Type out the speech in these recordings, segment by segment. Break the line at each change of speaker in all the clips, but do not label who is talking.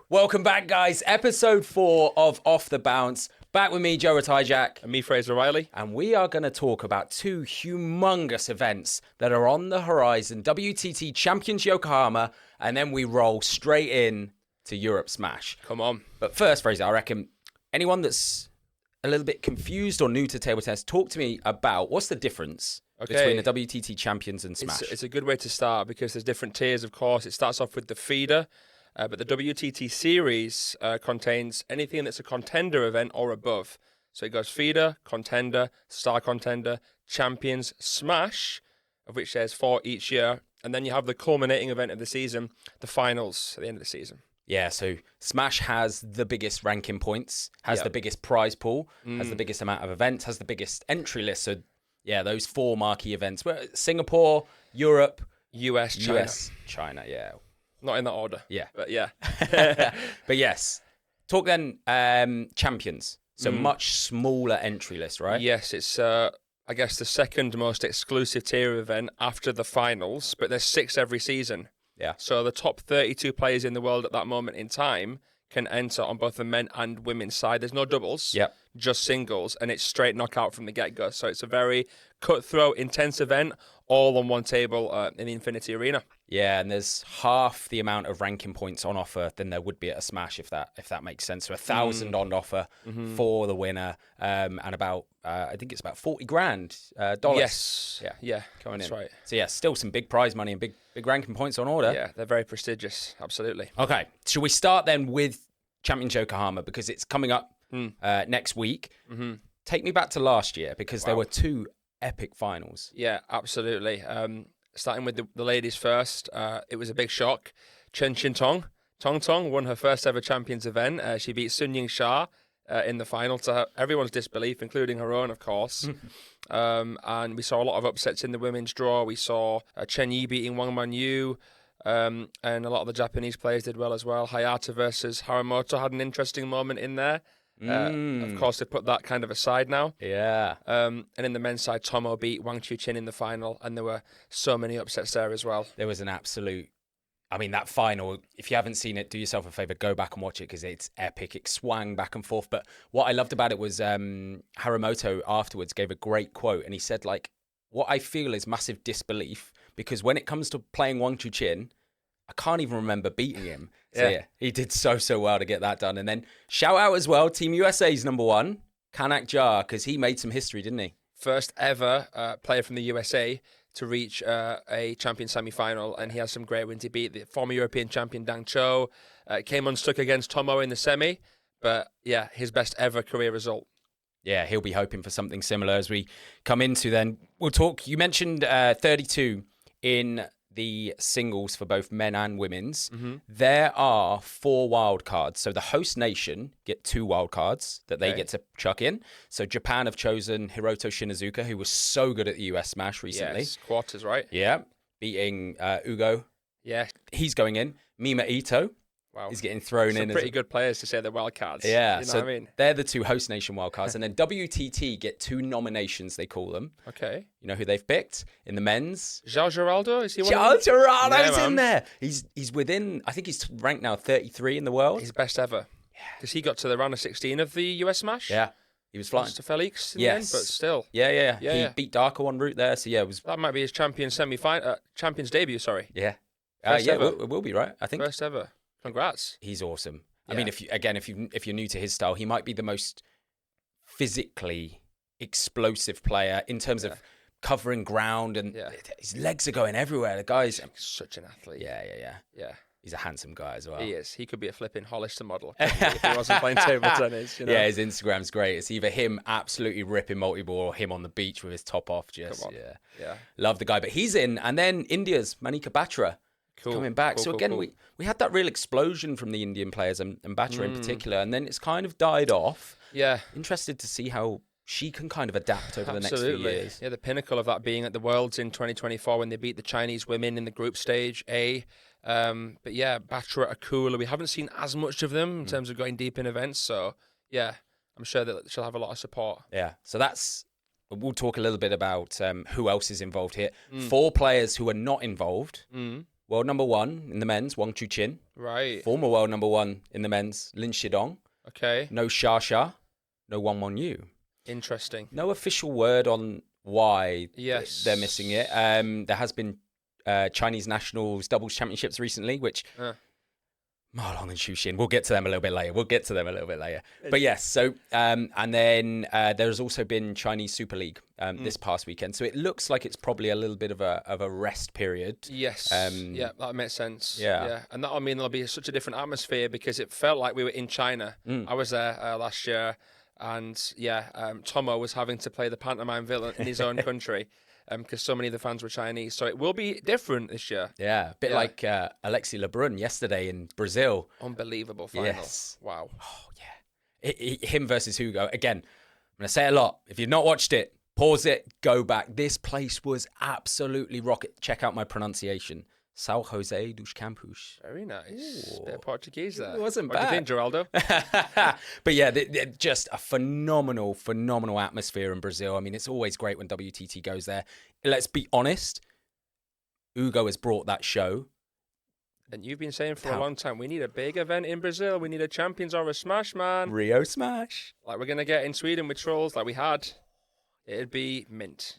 Welcome back, guys. Episode 4 of Off the Bounce. Back with me, Joe Ratajak.
And me, Fraser Riley.
And we are going to talk about 2 humongous events that are on the horizon. WTT Champions Yokohama, and then we roll straight in to Europe Smash.
Come on.
But first, Fraser, I reckon anyone that's a little bit confused or new to table tennis, talk to me about what's the difference between the WTT Champions and Smash.
It's a good way to start because there's different tiers, of course. It starts off with the feeder. But the WTT series contains anything that's a contender event or above. So it goes feeder, contender, star contender, champions, smash, of which there's 4 each year. And then you have the culminating event of the season, the finals at the end of the season.
Yeah, so Smash has the biggest ranking points, has the biggest prize pool, has the biggest amount of events, has the biggest entry list. So, yeah, those 4 marquee events. Singapore, Europe,
US,
China, yeah.
Not in that order.
Yeah.
But yeah.
But yes. Talk then champions. So much smaller entry list, right?
Yes, it's, I guess, the second most exclusive tier event after the finals, but there's 6 every season.
Yeah.
So the top 32 players in the world at that moment in time can enter on both the men and women's side. There's no doubles, just singles, and it's straight knockout from the get-go. So it's a very cutthroat, intense event, all on one table in the Infinity Arena.
Yeah, and there's half the amount of ranking points on offer than there would be at a Smash, if that makes sense. So 1,000 on offer for the winner, and about I think it's about $40,000 dollars.
Yes, yeah,
coming
that's
in.
right.
So yeah, still some big prize money and big ranking points on order.
Yeah, they're very prestigious, absolutely.
Okay, should we start then with Champions Yokohama because it's coming up next week? Take me back to last year because there were 2 epic finals.
Yeah, absolutely. Starting with the ladies first, it was a big shock. Chen Qintong won her first ever Champions event. She beat Sun Ying Xia in the final to everyone's disbelief, including her own, of course. And we saw a lot of upsets in the women's draw. We saw Chen Yi beating Wang Manyu, and a lot of the Japanese players did well as well. Hayata versus Haramoto had an interesting moment in there. Of course, they put that kind of aside now.
Yeah.
And in the men's side, Tomo beat Wang Chuqin in the final, and there were so many upsets there as well.
There was an absolute... I mean, that final, if you haven't seen it, do yourself a favour, go back and watch it because it's epic. It swung back and forth. But what I loved about it was Haramoto afterwards gave a great quote, and he said, like, what I feel is massive disbelief because when it comes to playing Wang Chuqin, I can't even remember beating him. So yeah, he did so well to get that done. And then shout out as well, Team USA's number 1, Kanak Jar, because he made some history, didn't he?
First ever player from the USA to reach a champion semi-final, and he has some great wins. He beat the former European champion Dang Cho, came unstuck against Tomo in the semi, but yeah, his best ever career result.
Yeah, he'll be hoping for something similar as we come into then. We'll talk, you mentioned 32 in the singles for both men and women's. There are 4 wildcards. So the host nation get 2 wildcards that they get to chuck in. So Japan have chosen Hiroto Shinazuka, who was so good at the US Smash recently.
Yes, quarters, right?
Yeah, beating Ugo.
Yeah.
He's going in. Mima Ito is getting thrown in.
Some pretty good players to say they're wildcards.
Yeah,
you know
so
what I mean?
They're the 2 host nation wildcards. And then WTT get 2 nominations, they call them.
Okay.
You know who they've picked? In the men's?
João Geraldo, is he one
João
of them?
Geraldo's in there. He's within, I think he's ranked now 33 in the world.
He's best ever. Because he got to the round of 16 of the US Smash.
Yeah. He was flying.
To Felix in the end, but still.
Yeah. He beat Darko en route there, so yeah, it was...
That might be his champions debut, sorry.
Yeah.
First ever.
It will be, right? I think.
First ever. Congrats.
He's awesome.
Yeah.
I mean, if you're new to his style, he might be the most physically explosive player in terms of covering ground, and his legs are going everywhere. The guy's
such an athlete.
Yeah. He's a handsome guy as well.
He is. He could be a flipping Hollister model if he wasn't playing table tennis. You know?
Yeah, his Instagram's great. It's either him absolutely ripping multi-ball or him on the beach with his top off. Yeah. Love the guy. But he's in. And then India's Manika Batra coming back. So again, we had that real explosion from the Indian players and Batra in particular. And then it's kind of died off.
Yeah.
Interested to see how she can kind of adapt over the next few years.
Yeah, the pinnacle of that being at the Worlds in 2024 when they beat the Chinese women in the group stage A. But yeah, Batra are cooler. We haven't seen as much of them in terms of going deep in events. So yeah, I'm sure that she'll have a lot of support.
Yeah, so we'll talk a little bit about who else is involved here. 4 players who are not involved world number 1 in the men's, Wang Xu Xin.
Right.
Former world number 1 in the men's, Lin Shidong.
Okay.
No Xia, no Wang Yu.
Interesting.
No official word on why
Yes.
they're missing it. There has been Chinese nationals doubles championships recently, which Long and Xu Xin. We'll get to them a little bit later. But yes, so and then there's also been Chinese Super League this past weekend. So it looks like it's probably a little bit of a rest period.
Yes. Yeah, that makes sense.
Yeah.
And that'll mean there'll be such a different atmosphere because it felt like we were in China. I was there last year, and Tomo was having to play the pantomime villain in his own country. Because so many of the fans were Chinese. So it will be different this year.
Yeah, a bit like Alexis Lebrun yesterday in Brazil.
Unbelievable final.
Yes.
Wow.
Oh, yeah. Him versus Hugo. Again, I'm going to say a lot. If you've not watched it, pause it, go back. This place was absolutely rocket. Check out my pronunciation. São José dos Campos.
Very nice. Bit of Portuguese there.
It wasn't
What
bad.
do you think, Geraldo?
But yeah, just a phenomenal atmosphere in Brazil. I mean, it's always great when WTT goes there. Let's be honest, Hugo has brought that show.
And you've been saying for a long time, we need a big event in Brazil. We need a Champions or a Smash, man.
Rio Smash.
Like we're going to get in Sweden with Trolls like we had. It'd be mint.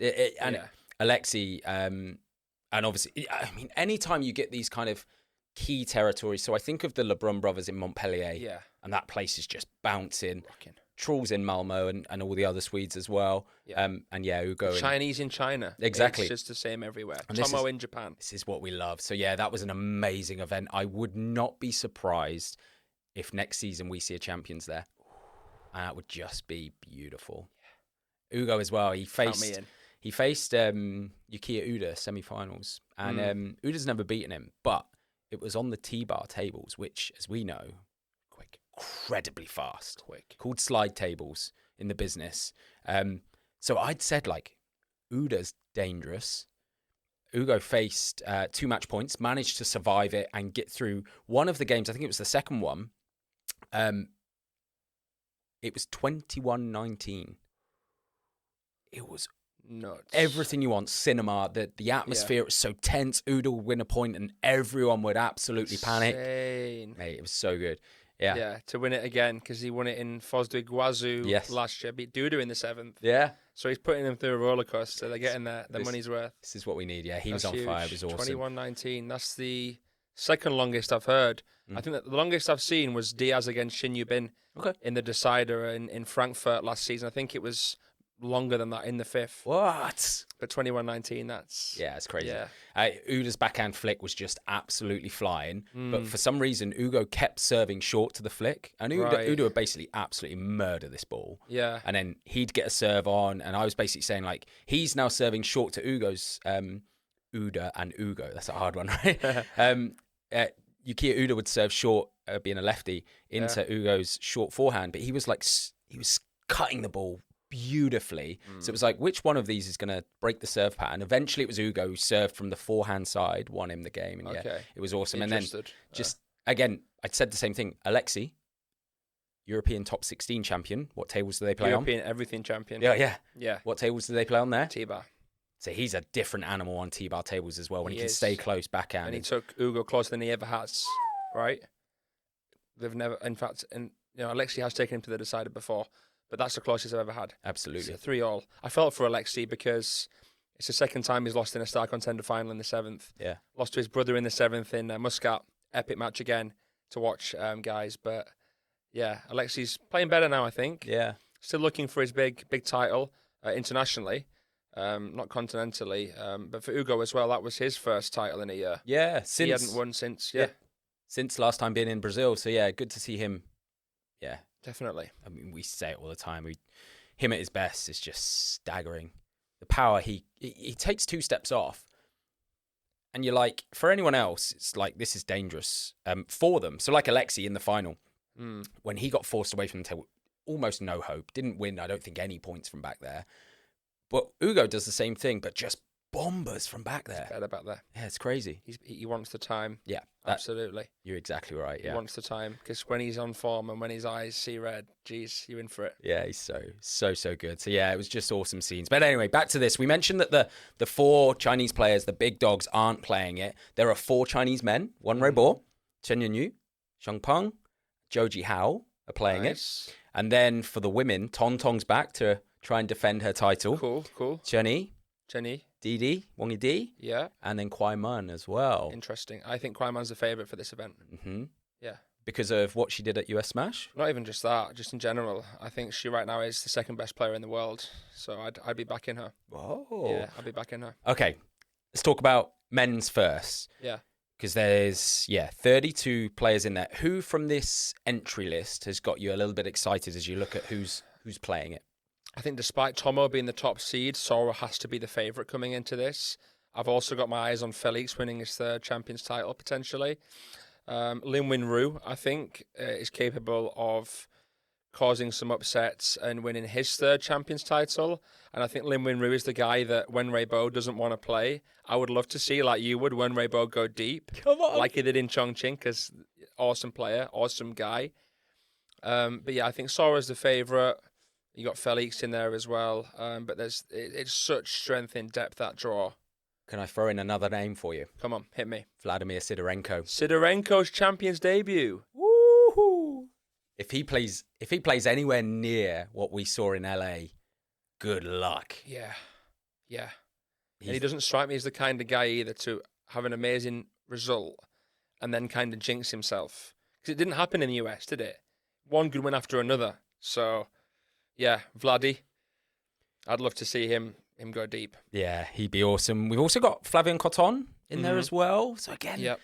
Alexi, and obviously, I mean, anytime you get these kind of key territories, so I think of the Lebrun brothers in Montpellier, and that place is just bouncing.
Rocking.
Trolls in Malmo and all the other Swedes as well.
Yeah.
And Hugo.
Chinese in China.
Exactly.
It's just the same everywhere.
And
Tomo in Japan.
This is what we love. So yeah, that was an amazing event. I would not be surprised if next season we see a Champions there. And that would just be beautiful. Yeah. Hugo as well. He faced Yukiya Uda semi-finals. And Uda's never beaten him, but it was on the T-bar tables, which, as we know, incredibly fast. Called slide tables in the business. So I'd said, like, Uda's dangerous. Hugo faced 2 match points, managed to survive it and get through one of the games. I think it was the second one. It was 21-19. It was
nuts.
Everything you want. Cinema, the atmosphere, it was so tense. Uda would win a point and everyone would absolutely panic. Mate, it was so good. Yeah,
to win it again, because he won it in Foz do Iguazu last year, beat Duda in the 7th.
Yeah.
So he's putting them through a roller coaster. So they're getting their money's worth.
This is what we need. Yeah, he was on fire. It was awesome.
21-19. That's the second longest I've heard. I think that the longest I've seen was Diaz against Shin Yubin in the decider in Frankfurt last season. I think it was longer than that in the 5th.
What?
But 21-19, that's...
Yeah, it's crazy.
Yeah.
Uda's backhand flick was just absolutely flying. But for some reason, Hugo kept serving short to the flick. And Uda would basically absolutely murder this ball.
Yeah.
And then he'd get a serve on. And I was basically saying, like, he's now serving short to Ugo's... Uda and Hugo. That's a hard one, right? Yukiya Uda would serve short, being a lefty, into Ugo's short forehand. But he was cutting the ball beautifully. So it was like, which one of these is going to break the serve pattern? Eventually it was Hugo who served from the forehand side, won him the game. And it was awesome. And then again, I said the same thing. Alexi, European top 16 champion. What tables do they play on?
European everything champion.
Yeah. What tables do they play on there?
T-bar.
So he's a different animal on T-bar tables as well when he can stay close backhand.
And he took Hugo closer than he ever has, right? They've never, in fact, and Alexi has taken him to the decider before, but that's the closest I've ever had.
Absolutely.
It's 3-3. I felt for Alexi because it's the second time he's lost in a Star Contender final in the 7th.
Yeah.
Lost to his brother in the 7th in Muscat. Epic match again to watch, guys. But yeah, Alexi's playing better now, I think.
Yeah.
Still looking for his big title internationally. Not continentally, but for Hugo as well, that was his first title in a year.
Yeah,
he hadn't won since.
Since last time being in Brazil. So yeah, good to see him. Yeah,
definitely.
I mean, we say it all the time. Him at his best is just staggering. The power he takes 2 steps off, and you're like, for anyone else, it's like this is dangerous for them. So like Alexi in the final, when he got forced away from the table, almost no hope. Didn't win. I don't think any points from back there. But Hugo does the same thing, but just bombers from back there.
Better back there.
Yeah, it's crazy.
He wants the time.
Yeah,
Absolutely.
You're exactly right. Yeah.
He wants the time because when he's on form and when his eyes see red, geez, you're in for it.
Yeah, he's so good. So yeah, it was just awesome scenes. But anyway, back to this. We mentioned that the 4 Chinese players, the big dogs, aren't playing it. There are 4 Chinese men. Wenwei Bo, Chen Yunyu, Xiang Peng, Zhou Jihao are playing it. And then for the women, Tong Tong's back to try and defend her title.
Cool.
Chen Yi,
Didi.
Wang Yidi.
Yeah.
And then Kwai Man as well.
Interesting. I think Kwai Man's the favourite for this event.
Mm-hmm.
Yeah.
Because of what she did at US Smash?
Not even just that, just in general. I think she right now is the second best player in the world. So I'd be backing her.
Whoa.
Yeah, I'd be backing her.
Okay, let's talk about men's first.
Yeah.
Because there's, 32 players in there. Who from this entry list has got you a little bit excited as you look at who's playing it?
I think despite Tomo being the top seed, Sora has to be the favourite coming into this. I've also got my eyes on Felix winning his 3rd Champions title, potentially. Lin Winru, I think, is capable of causing some upsets and winning his 3rd Champions title. And I think Lin Winru is the guy that Wenwei Bo doesn't want to play. I would love to see, like you would, Wenwei Bo go deep.
Come on. Like
he did in Chongqing, because awesome player, awesome guy. But yeah, I think Sora's the favourite. You got Felix in there as well. But it's such strength in depth, that draw.
Can I throw in another name for you?
Come on, hit me.
Vladimir Sidorenko.
Sidorenko's Champions debut.
Woohoo! If he plays anywhere near what we saw in LA, good luck.
Yeah. And he doesn't strike me as the kind of guy either to have an amazing result and then kind of jinx himself. Because it didn't happen in the US, did it? One good win after another. So, yeah, Vladdy. I'd love to see him go deep.
Yeah, he'd be awesome. We've also got Flavien Coton in there as well. So again,
yep.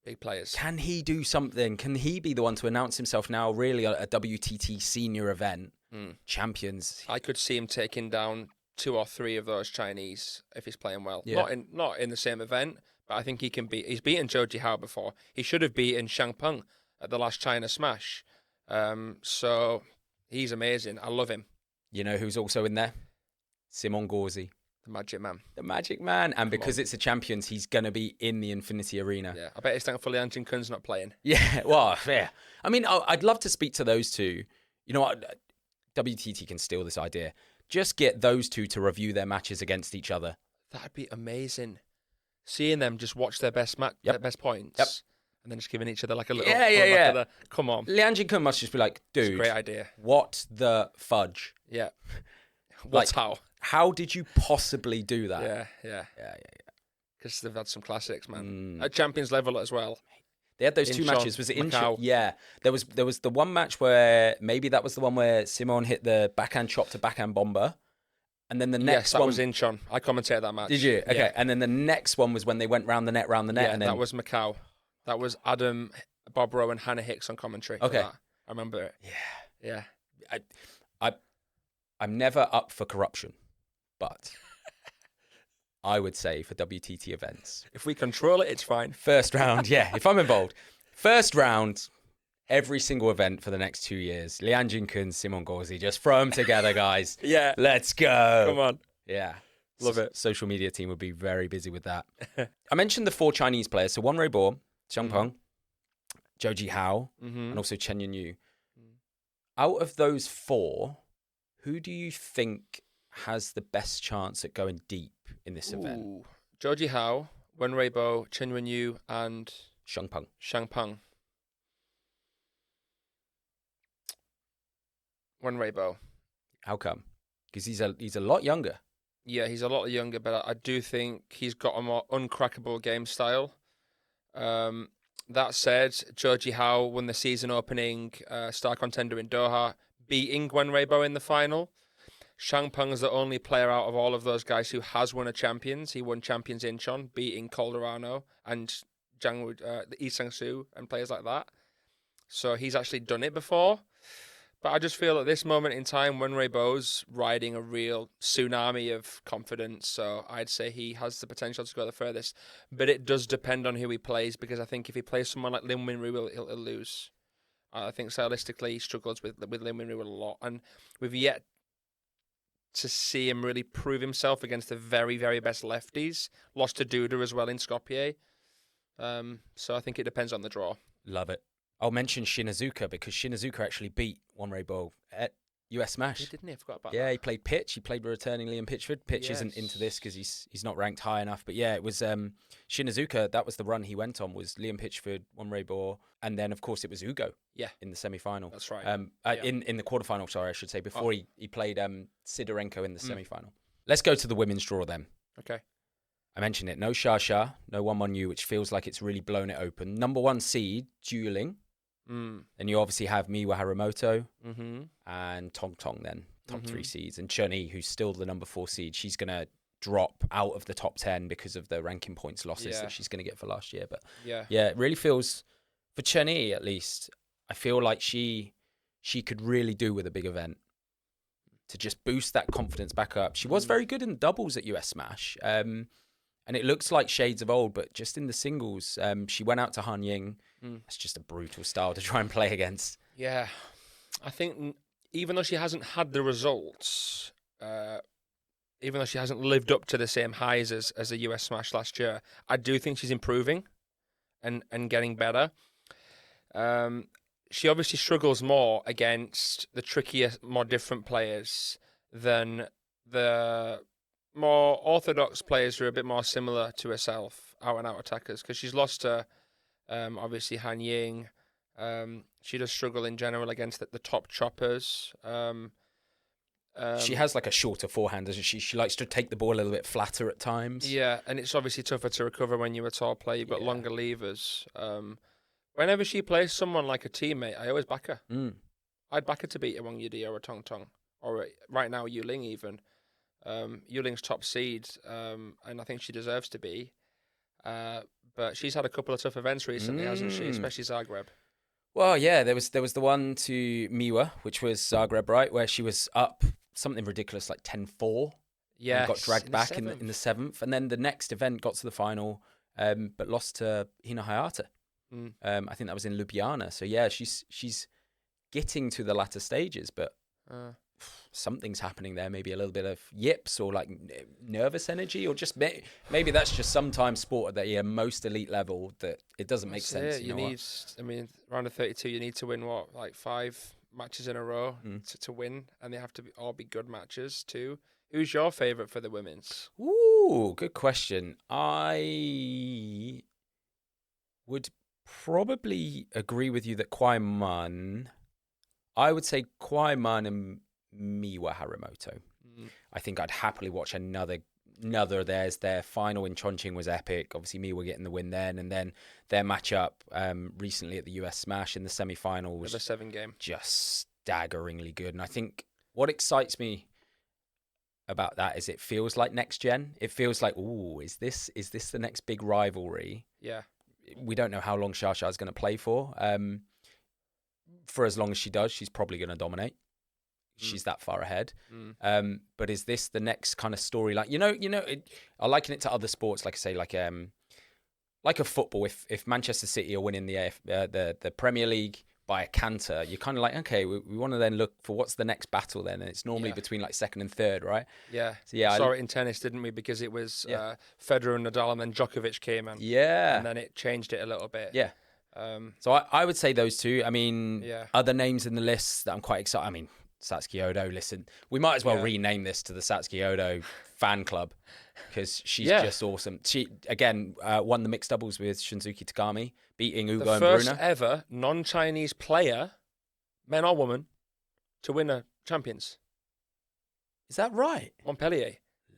Big players.
Can he do something? Can he be the one to announce himself now really at a WTT senior event? Champions.
I could see him taking down 2 or 3 of those Chinese if he's playing well.
Yeah.
Not in the same event, but I think he can beat. He's beaten Zhou Jihao before. He should have beaten Xiang Peng at the last China Smash. So he's amazing. I love him.
You know who's also in there? Simon Gauzy.
The Magic Man.
The Magic Man. And because it's a Champions, he's going to be in the Infinity Arena.
Yeah, I bet it's thankful Liang Jingkun's not playing.
Yeah, well, yeah. I mean, I'd love to speak to those two. You know what? WTT can steal this idea. Just get those two to review their matches against each other.
That'd be amazing. Seeing them just watch their best their best points.
Yep.
And then just giving each other like a little...
Yeah.
Come on.
Liang Jingkun must just be like, dude.
It's a great idea.
What the fudge?
Yeah.
Like, how did you possibly do that?
Yeah. Because they've had some classics, man. At Champions level as well.
They had those two
Incheon,
matches. Was it Incheon?
Macau.
Yeah. There was the one match where maybe that was the one where Simon hit the backhand chop to backhand bomber. And then the next
that
one
was Incheon. I commentated that match.
Did you? Okay.
Yeah.
And then the next one was when they went round the net.
Yeah,
and then
that was Macau. That was Adam, Bob Rowe, and Hannah Hicks on commentary.
Okay.
I remember it. Yeah.
I'm never up for corruption, but I would say for WTT events,
If we control it, it's fine.
first round, if I'm involved, first round, every single event for the next 2 years, Liang Jingkun, Simon Gauzy, just throw them together, guys.
Yeah.
Let's go.
Come on.
Yeah.
Love it.
Social media team would be very busy with that. I mentioned the 4 Chinese players. So Wenwei Bo, Xiang Peng, Zhou Jihao, and also Chen Yunyu. Out of those 4, who do you think has the best chance at going deep in this event?
Zhou Jihao, Wenwei Bo, Chen Wenyu, and
Xiang
Peng. Wenwei Bo.
How come? Because he's a lot younger.
Yeah, he's a lot younger, but I do think he's got a more uncrackable game style. That said, Zhou Jihao won the season opening star contender in Doha, beating Wenwei Bo in the final. Xiang Peng is the only player out of all of those guys who has won a Champions. He won Champions Incheon, beating Calderano and Yi Sang-soo and players like that. So he's actually done it before. But I just feel at this moment in time, Wenwei Bo's riding a real tsunami of confidence. So I'd say he has the potential to go the furthest. But it does depend on who he plays, because I think if he plays someone like Lin Winru, he'll lose. I think stylistically he struggles with Lin Winru a lot. And we've yet to see him really prove himself against the very, very best lefties. Lost to Duda as well in Skopje. So I think it depends on the draw.
Love it. I'll mention Shinazuka because Shinazuka actually beat Wanrei at US Smash.
He didn't he? I forgot about that.
Yeah, he played Pitch. He played returning Liam Pitchford. Pitch isn't into this because he's not ranked high enough. But yeah, it was Shinazuka. That was the run he went on, was Liam Pitchford, Wanrei, and then of course it was Ugo.
Yeah,
in the semi-final.
That's right.
In the quarterfinal, sorry, I should say, before he played Sidorenko in the semi-final. Let's go to the women's draw then.
Okay.
I mentioned it. No Xia, no 1-1-U, which feels like it's really blown it open. Number 1 seed, Juling. Then you obviously have Miwa Haramoto and Tong Tong then, top 3 seeds. And Chun-Yi, who's still the number 4 seed, she's going to drop out of the top 10 because of the ranking points losses that she's going to get for last year. But yeah, it really feels, for Chun-Yi at least, I feel like she could really do with a big event to just boost that confidence back up. She was very good in doubles at US Smash. And it looks like shades of old, but just in the singles, she went out to Han Ying. It's just a brutal style to try and play against.
Yeah. I think even though she hasn't had the results, even though she hasn't lived up to the same highs as the US Smash last year, I do think she's improving and getting better. She obviously struggles more against the trickier, more different players than the more orthodox players who are a bit more similar to herself, out-and-out attackers, because she's lost to, obviously, Han Ying. She does struggle in general against the top choppers.
She has like a shorter forehand, doesn't she? She likes to take the ball a little bit flatter at times.
Yeah, and it's obviously tougher to recover when you're a tall player. You've got longer levers. Whenever she plays someone like a teammate, I always back her. I'd back her to beat a Wang Yudi or a Tong Tong, or right now Yuling even. Yuling's top seed, and I think she deserves to be. But she's had a couple of tough events recently, hasn't she? Especially Zagreb.
Well, yeah, there was the one to Miwa, which was Zagreb, right, where she was up something ridiculous like 10-4. Yeah, got dragged back in the 7th, and then the next event got to the final, but lost to Hina Hayata. I think that was in Ljubljana. So yeah, she's getting to the latter stages, but something's happening there. Maybe a little bit of yips or like nervous energy, or just maybe that's just sometimes sport at the most elite level that it doesn't make sense.
You need, I mean, round of 32, you need to win like 5 matches in a row to win, and they have to all be good matches too. Who's your favourite for the women's?
Ooh, good question. I would probably agree with you that Kwai Mun. I would say Kwai Mun and Miwa Haramoto. I think I'd happily watch another. Their final in Chongqing was epic. Obviously, Miwa getting the win then, and then their matchup recently at the US Smash in the semi-final was
the 7-game,
just staggeringly good. And I think what excites me about that is it feels like next gen. It feels like, ooh, is this the next big rivalry?
Yeah.
We don't know how long Xia is going to play for. For as long as she does, she's probably going to dominate. She's that far ahead. But is this the next kind of storyline? I liken it to other sports, like I say, like a football. If Manchester City are winning the Premier League by a canter, you're kind of like, okay, we want to then look for what's the next battle then, and it's normally between like second and third, right?
Yeah. So yeah, saw it in tennis, didn't we? Because it was Federer and Nadal, and then Djokovic came in. Yeah. And then it changed it a little bit.
Yeah. So I would say those two. I mean, other names in the list that I'm quite excited. I mean, Satsuki Odo, listen, we might as well rename this to the Satsuki Odo fan club because she's just awesome. She, again, won the mixed doubles with Shinzuki Takami, beating Ugo and Bruna.
The first ever non-Chinese player, man or woman, to win a Champions.
Is that right?
Montpellier.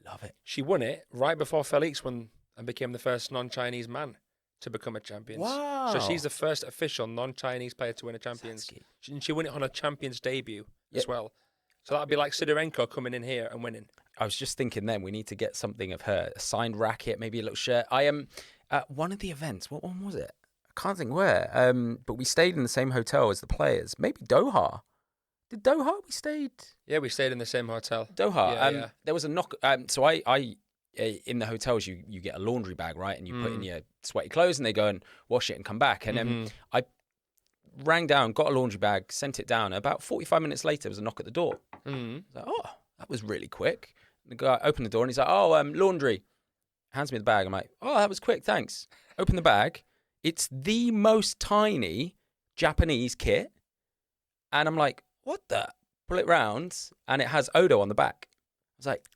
Love it.
She won it right before Felix won and became the first non-Chinese man to become a Champions.
Wow.
So she's the first official non-Chinese player to win a Champions. She won it on a Champions debut as well. So that'd be like Sidorenko coming in here and winning.
I was just thinking then we need to get something of her, a signed racket, maybe a little shirt. I am at one of the events. What one was it? I can't think where. But we stayed in the same hotel as the players. Maybe Doha. Did Doha? We stayed.
Yeah, we stayed in the same hotel.
Doha. There was a knock. So I in the hotels you get a laundry bag, right, and you put in your sweaty clothes, and they go and wash it and come back. And I rang down, got a laundry bag, sent it down. About 45 minutes later, there was a knock at the door. I was like, oh, that was really quick. The guy opened the door and he's like, oh, laundry. Hands me the bag. I'm like, oh, that was quick, thanks. Open the bag. It's the most tiny Japanese kit. And I'm like, what the? Pull it round, and it has Odo on the back. I was like,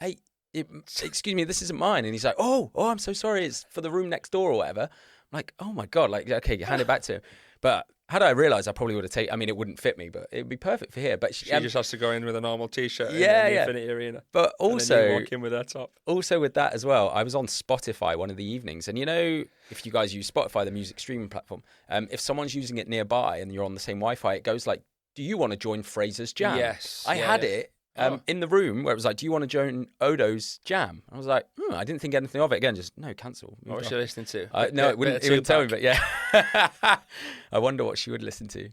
hey, excuse me, this isn't mine. And he's like, oh, I'm so sorry. It's for the room next door or whatever. I'm like, oh my God, like, okay, hand it back to him. But had I realised, I probably would have taken, I mean, it wouldn't fit me, but it would be perfect for here. But
she just has to go in with a normal t-shirt in
yeah.
the Infinity Arena.
But also,
and then you walk in with her top.
Also with that as well, I was on Spotify one of the evenings. And you know, if you guys use Spotify, the music streaming platform, if someone's using it nearby and you're on the same Wi-Fi, it goes like, do you want to join Fraser's Jam?
Yes.
I had it in the room where it was like, do you want to join Odo's Jam? I was like, I didn't think anything of it. Again, just, no, cancel.
What was she listening to?
No, it wouldn't tell me, but yeah. I wonder what she would listen to.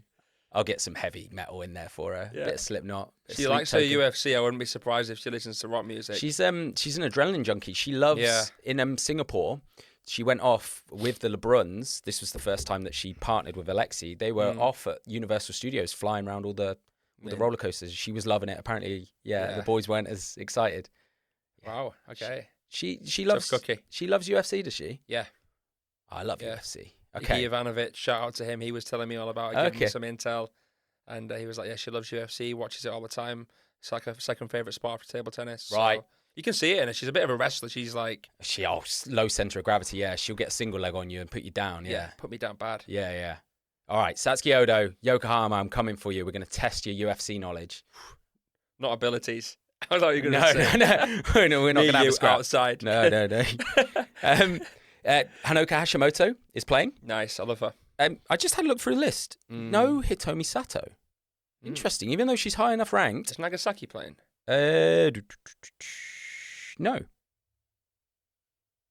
I'll get some heavy metal in there for her. Yeah. Bit of Slipknot.
She likes her UFC. I wouldn't be surprised if she listens to rock music.
She's an adrenaline junkie. She loves, in Singapore, she went off with the LeBruns. This was the first time that she partnered with Alexi. They were off at Universal Studios flying around all the roller coasters. She was loving it. Apparently, the boys weren't as excited.
Wow. Okay.
She loves
cookie.
She loves UFC, does she?
Yeah.
I love UFC. Okay.
Ivanovic, shout out to him. He was telling me all about it, giving me some intel. And he was like, yeah, she loves UFC, watches it all the time. It's like her second favourite sport for table tennis.
Right.
So you can see it in her. She's a bit of a wrestler. She's like...
low centre of gravity, yeah. She'll get a single leg on you and put you down, yeah.
Put me down bad.
Yeah. All right, Satsuki Odo, Yokohama, I'm coming for you. We're going to test your UFC knowledge.
Not abilities. I thought you were going to say.
No, we're not going to have a scrap.
Outside.
No. Hanoka Hashimoto is playing.
Nice, I love her.
I just had a look through the list. No Hitomi Sato. Interesting, even though she's high enough ranked.
Is Nagasaki playing?
No.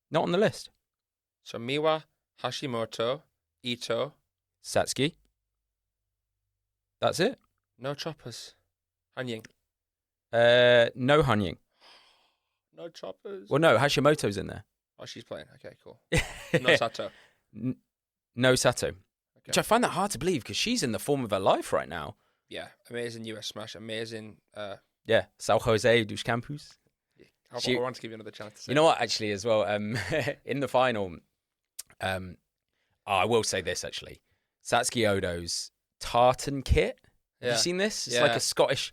Not on the list.
So Miwa, Hashimoto, Ito.
Satsuki. That's it.
No choppers. Hanying.
No Hanying.
No choppers.
Well, no, Hashimoto's in there.
Oh, she's playing. Okay, cool. No Sato.
No Sato.
Okay.
Which I find that hard to believe because she's in the form of her life right now.
Yeah, amazing US smash, amazing.
Sao Jose dos Campos.
I want to give you another chance to say.
You know what, actually, as well, in the final, I will say this, actually. Satsuki Odo's tartan kit. Have you seen this? It's like a Scottish,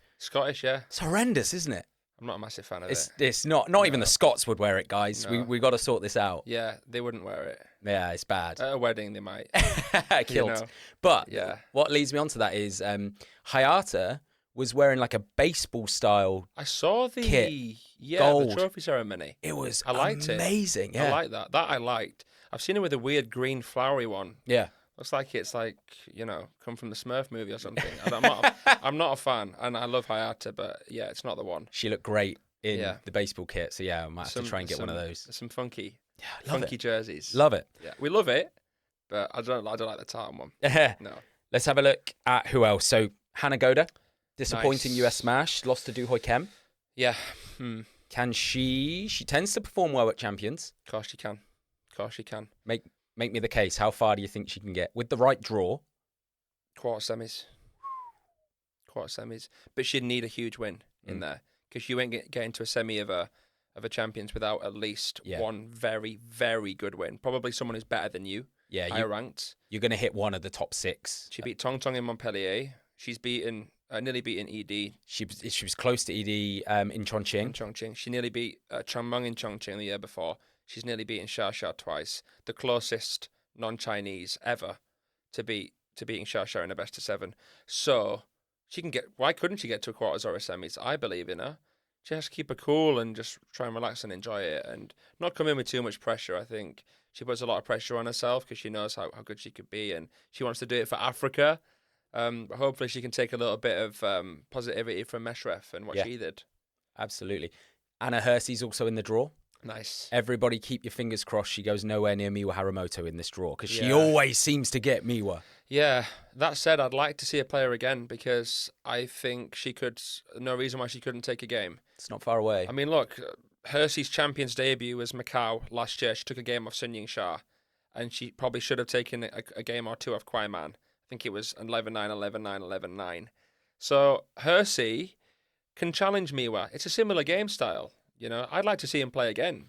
yeah.
It's horrendous, isn't it?
I'm not a massive fan of it.
It's not even the Scots would wear it, guys.
No.
We got to sort this out.
Yeah, they wouldn't wear it.
Yeah, it's bad.
At a wedding, they might.
Kilt. But what leads me on to that is Hayata was wearing like a baseball style.
I saw the
kit,
gold. The trophy ceremony.
It was
I liked
amazing.
It.
Yeah.
I like that. That I liked. I've seen it with a weird green flowery one.
Yeah.
Looks like it's like, come from the Smurf movie or something. I'm not a fan, and I love Hayata, but yeah, it's not the one.
She looked great in the baseball kit, so yeah, I might have to try and get one of those.
Some funky
funky
jerseys.
Love it.
Yeah, we love it, but I don't like the tartan one. No.
Let's have a look at who else. So Hannah Goda, disappointing US smash, lost to Du Hoi Kem.
Yeah.
Can she tends to perform well at champions.
Of course she can.
Make me the case. How far do you think she can get with the right draw?
Quarter semis. But she'd need a huge win in there because you won't get into a semi of a champions without at least one very, very good win. Probably someone who's better than you. Yeah, higher ranked.
You're going to hit one of the top 6.
She beat Tong Tong in Montpellier. She's nearly beaten ED.
She was close to ED in Chongqing.
She nearly beat Changmeng in Chongqing the year before. She's nearly beaten Xia twice. The closest non-Chinese ever to beating Xia in a best of 7. So she can get. Why couldn't she get to a quarters or a semis? I believe in her. She has to keep her cool and just try and relax and enjoy it, and not come in with too much pressure. I think she puts a lot of pressure on herself because she knows how good she could be, and she wants to do it for Africa. But hopefully she can take a little bit of positivity from Meshref and what she did.
Absolutely. Anna Hersey's also in the draw.
Nice.
Everybody keep your fingers crossed she goes nowhere near Miwa Harimoto in this draw because she always seems to get Miwa.
Yeah. That said, I'd like to see her play her again because I think she could. No reason why she couldn't take a game.
It's not far away.
I mean, look, Hersey's champions debut was Macau last year. She took a game off Sun Ying Xia, and she probably should have taken a game or two off Kwai Man. I think it was 11-9, 11-9, 11-9. So Hersey can challenge Miwa. It's a similar game style. You know, I'd like to see him play again.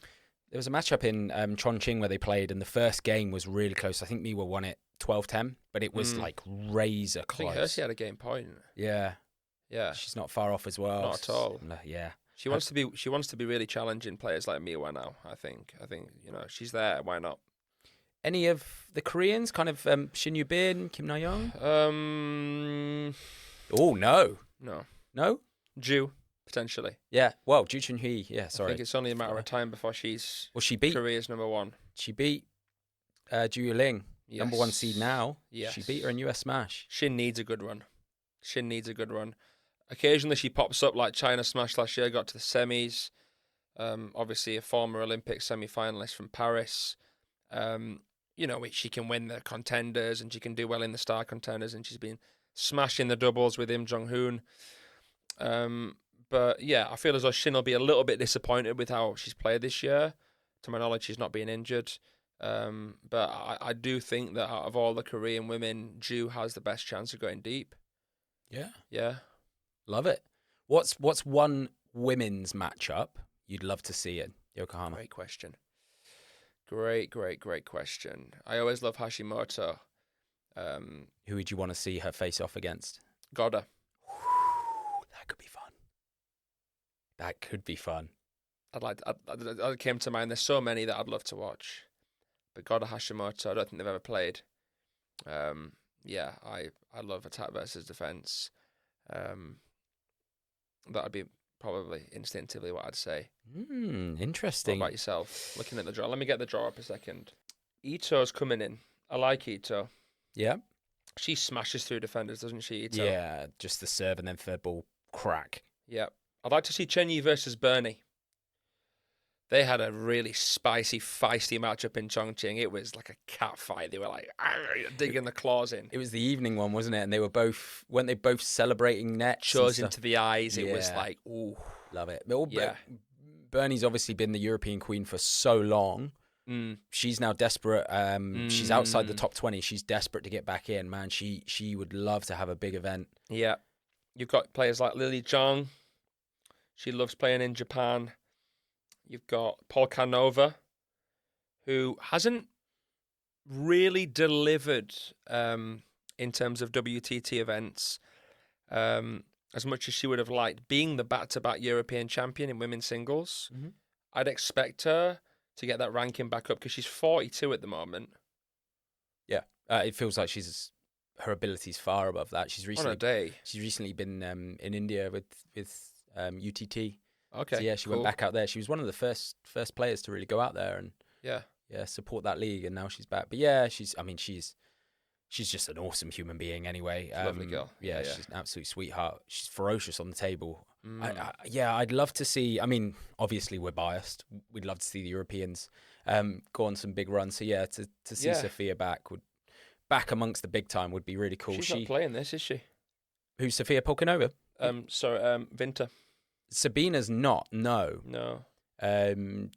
There was a matchup in Chongqing where they played, and the first game was really close. I think Miwa won it 12-10, but it was like razor close.
I think Hersey had a game point.
Yeah.
Yeah.
She's not far off as well.
Not at all.
Yeah.
She wants to be really challenging players like Miwa now, I think. You know, she's there, why not?
Any of the Koreans, kind of Shin Yu-bin, Kim Na-young? Oh, no.
No.
No?
Ju, potentially.
Yeah. Well, Ju Chun-hee. Yeah, sorry.
I think it's only a matter of time before she's Korea's number one.
She beat Ju Yuling,
Yes.
number 1 seed now.
Yes.
She beat her in US Smash.
Shin needs a good run. Occasionally she pops up like China Smash last year, got to the semis. Obviously a former Olympic semi-finalist from Paris. You know, she can win the contenders and she can do well in the star contenders, and she's been smashing the doubles with Im Jong-hoon. But yeah, I feel as though Shin will be a little bit disappointed with how she's played this year. To my knowledge, she's not being injured. But I do think that out of all the Korean women, Ju has the best chance of going deep.
Yeah.
Yeah.
Love it. What's one women's matchup you'd love to see in Yokohama?
Great question. Great question. I always love Hashimoto.
Who would you want to see her face off against?
Goda.
That could be fun. That could be fun.
That came to mind. There's so many that I'd love to watch. But Goda Hashimoto, I don't think they've ever played. Yeah, I love attack versus defense. That would be probably instinctively what I'd say.
Interesting.
What about yourself? Looking at the draw. Let me get the draw up a second. Ito's coming in. I like Ito.
Yeah.
She smashes through defenders, doesn't she, Ito?
Yeah, just the serve and then third ball crack.
Yeah. I'd like to see Chenyi versus Bernie. They had a really spicy, feisty matchup in Chongqing. It was like a cat fight. They were like digging the claws in.
It was the evening one, wasn't it? And they were weren't they both celebrating nets?
Chose into the eyes. It was like, ooh.
Love it.
Yeah.
Bernie's obviously been the European queen for so long. She's now desperate. She's outside the top 20. She's desperate to get back in, man. She would love to have a big event.
Yeah. You've got players like Lily Zhang. She loves playing in Japan. You've got Polkanova, who hasn't really delivered in terms of WTT events as much as she would have liked. Being the back-to-back European champion in women's singles, I'd expect her to get that ranking back up because she's 42 at the moment.
Yeah, it feels like her ability's far above that. She's recently been in India with UTT.
Okay.
So yeah, she went back out there. She was one of the first players to really go out there and support that league, and now she's back. But yeah, she's just an awesome human being anyway.
Lovely girl.
Yeah, she's an absolute sweetheart. She's ferocious on the table. I'd love to see. I mean, obviously we're biased. We'd love to see the Europeans go on some big runs. So yeah, to see Sophia back amongst the big time would be really cool.
She's not playing this, is she?
Who's Sophia Polkanova?
Vinta.
Sabina's not. No.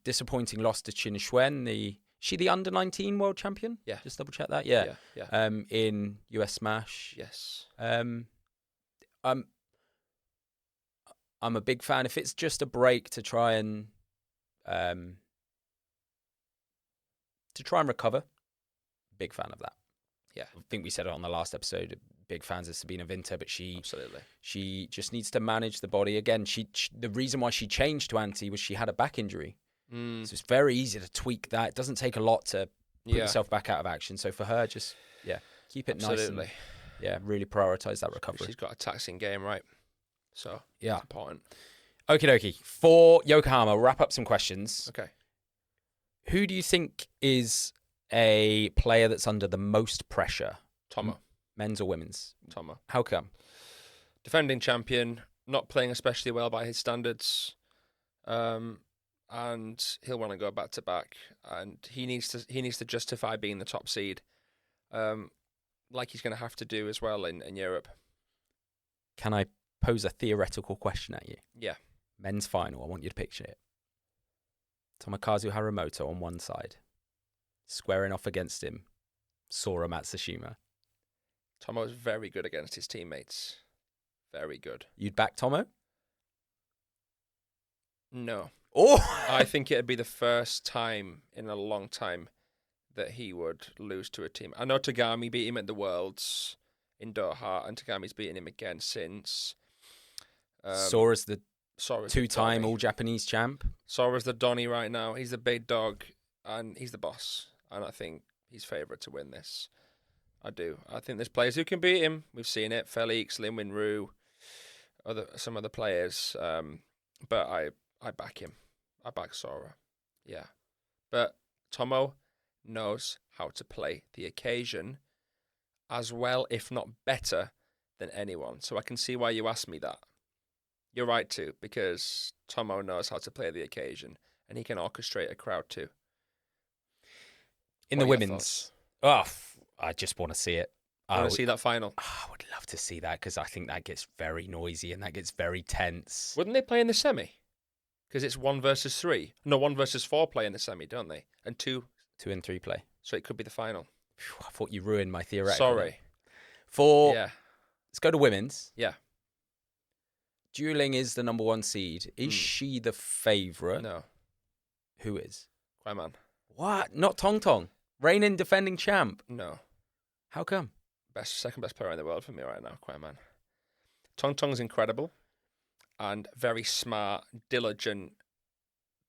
Disappointing loss to Chin Shuen. She the under-19 world champion?
Yeah.
Just double check that. Yeah. In US Smash.
Yes.
I'm a big fan. If it's just a break to try and recover, big fan of that.
Yeah.
I think we said it on the last episode. Big fans of Sabina Vinter, but she just needs to manage the body. Again, the reason why she changed to anti was she had a back injury. So it's very easy to tweak that. It doesn't take a lot to put yourself back out of action. So for her, just keep it nice and really prioritize that recovery.
She's got a taxing game, right? So it's important.
Okie dokie. For Yokohama, we'll wrap up some questions.
Okay.
Who do you think is a player that's under the most pressure?
Tomo.
Men's or women's?
Tomo.
How come?
Defending champion, not playing especially well by his standards, and he'll want to go back to back, and he needs to justify being the top seed, like he's going to have to do as well in Europe.
Can I pose a theoretical question at you?
Yeah.
Men's final. I want you to picture it. Tomokazu Haramoto on one side, squaring off against him, Sora Matsushima.
Tomo is very good against his teammates. Very good.
You'd back Tomo?
No.
Oh,
I think it'd be the first time in a long time that he would lose to a team. I know Tagami beat him at the Worlds in Doha, and Tagami's beaten him again since.
Sora's the
Sora's
two-time
the Donny.
all-Japanese champ.
Sora's the Donny right now. He's the big dog, and he's the boss. And I think he's favourite to win this. I do. I think there's players who can beat him. We've seen it. Felix, Lin Winru, some other players. But I back him. I back Sora. Yeah. But Tomo knows how to play the occasion as well, if not better, than anyone. So I can see why you asked me that. You're right too, because Tomo knows how to play the occasion, and he can orchestrate a crowd too.
In the women's, I just want to see it.
I want to see that final.
I would love to see that because I think that gets very noisy and that gets very tense.
Wouldn't they play in the semi? Because it's 1 versus 3. No, 1 versus 4 play in the semi, don't they? And 2
and 3 play.
So it could be the final.
I thought you ruined my theoretical.
Sorry.
Let's go to women's.
Yeah.
Juling is the number 1 seed. Is she the favourite?
No.
Who is?
Quaiman.
What? Not Tong Tong. Reigning defending champ.
No.
How come?
Second best player in the world for me right now, Quaiman. Tong Tong's incredible and very smart, diligent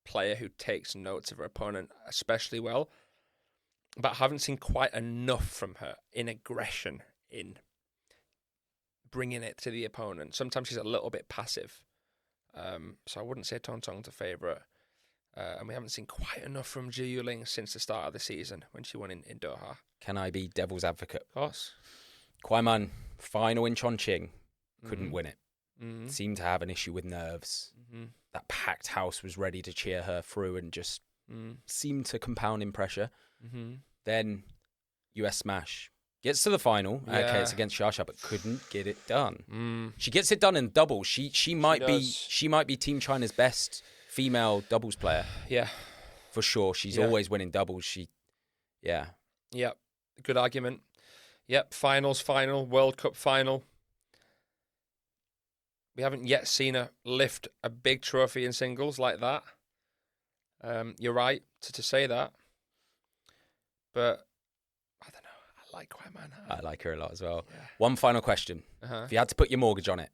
player who takes notes of her opponent especially well. But I haven't seen quite enough from her in aggression, in bringing it to the opponent. Sometimes she's a little bit passive. So I wouldn't say Tong Tong's a favourite. And we haven't seen quite enough from Zhu Yuling since the start of the season when she won in Doha.
Can I be devil's advocate?
Of course.
Quaiman, final in Chongqing, couldn't win it. Seemed to have an issue with nerves. That packed house was ready to cheer her through and just seemed to compound in pressure. Then US Smash gets to the final.
Yeah.
Okay, it's against Shasha, but couldn't get it done. She gets it done in doubles. She might be Team China's best female doubles player.
Yeah.
For sure. She's always winning doubles.
Yep. Good argument. Yep. Finals final, World Cup final. We haven't yet seen her lift a big trophy in singles like that. You're right to say that. But I don't know. I like Quaiman.
I like her a lot as well.
Yeah.
One final question. If you had to put your mortgage on it,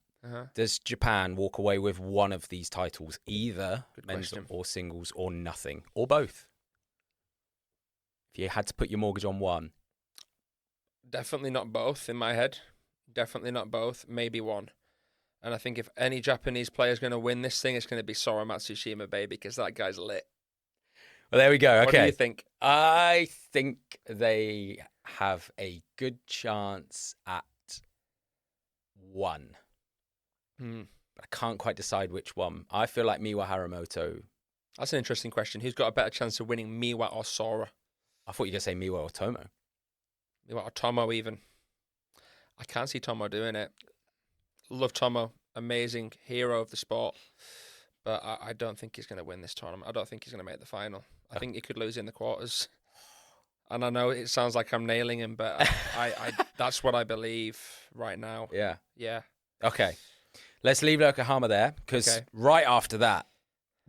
does Japan walk away with one of these titles, either men's or singles or nothing, or both? If you had to put your mortgage on one.
Definitely not both in my head. Definitely not both. Maybe one. And I think if any Japanese player is going to win this thing, it's going to be Sora Matsushima, baby, because that guy's lit.
Well, there we go. Okay.
What do you think?
I think they have a good chance at one. But I can't quite decide which one. I feel like Miwa Haramoto.
That's an interesting question. Who's got a better chance of winning, Miwa or Sora?
I thought you were going to say Miwa or Tomo.
Miwa or Tomo even. I can't see Tomo doing it. Love Tomo. Amazing hero of the sport. But I don't think he's going to win this tournament. I don't think he's going to make the final. I think he could lose in the quarters. And I know it sounds like I'm nailing him, but I that's what I believe right now.
Yeah.
Yeah.
Okay. Let's leave Yokohama there, because right after that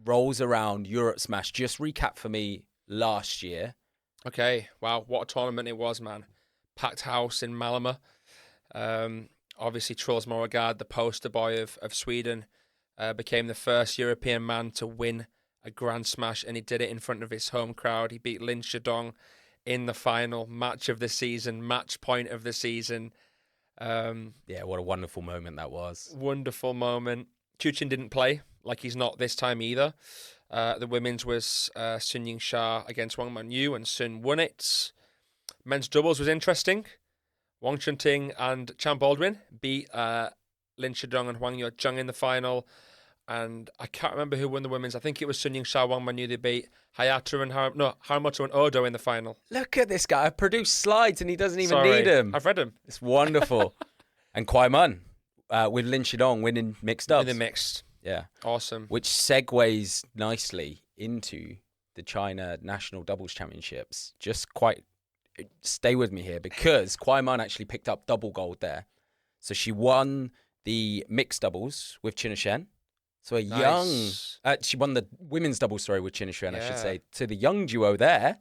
rolls around Europe Smash. Just recap for me last year.
Okay. Wow. What a tournament it was, man. Packed house in Malmö. Obviously, Truls Morgard, the poster boy of Sweden, became the first European man to win a Grand Smash, and he did it in front of his home crowd. He beat Lin Shidong in the final, match of the season, match point of the season.
What a wonderful moment that was.
Wonderful moment. Xu Xin didn't play, like he's not this time either. The women's was Sun Ying Sha against Wang Manyu, and Sun won it. Men's doubles was interesting. Wang Chunting and Chan Baldwin beat Lin Shidong and Huang Yuezheng in the final. And I can't remember who won the women's. I think it was Sun Ying Sha, Wang Manyu. They beat Hayato and Haramoto and Odo in the final.
Look at this guy. I produced slides and he doesn't even need them.
I've read them.
It's wonderful. And Quaiman with Lin Shidong winning mixed ups.
Winning mixed.
Yeah.
Awesome.
Which segues nicely into the China National Doubles Championships. Stay with me here, because Quaiman actually picked up double gold there. So she won the mixed doubles with China Shen. So she won the women's doubles, with Chin and Xuan, I should say, to the young duo there.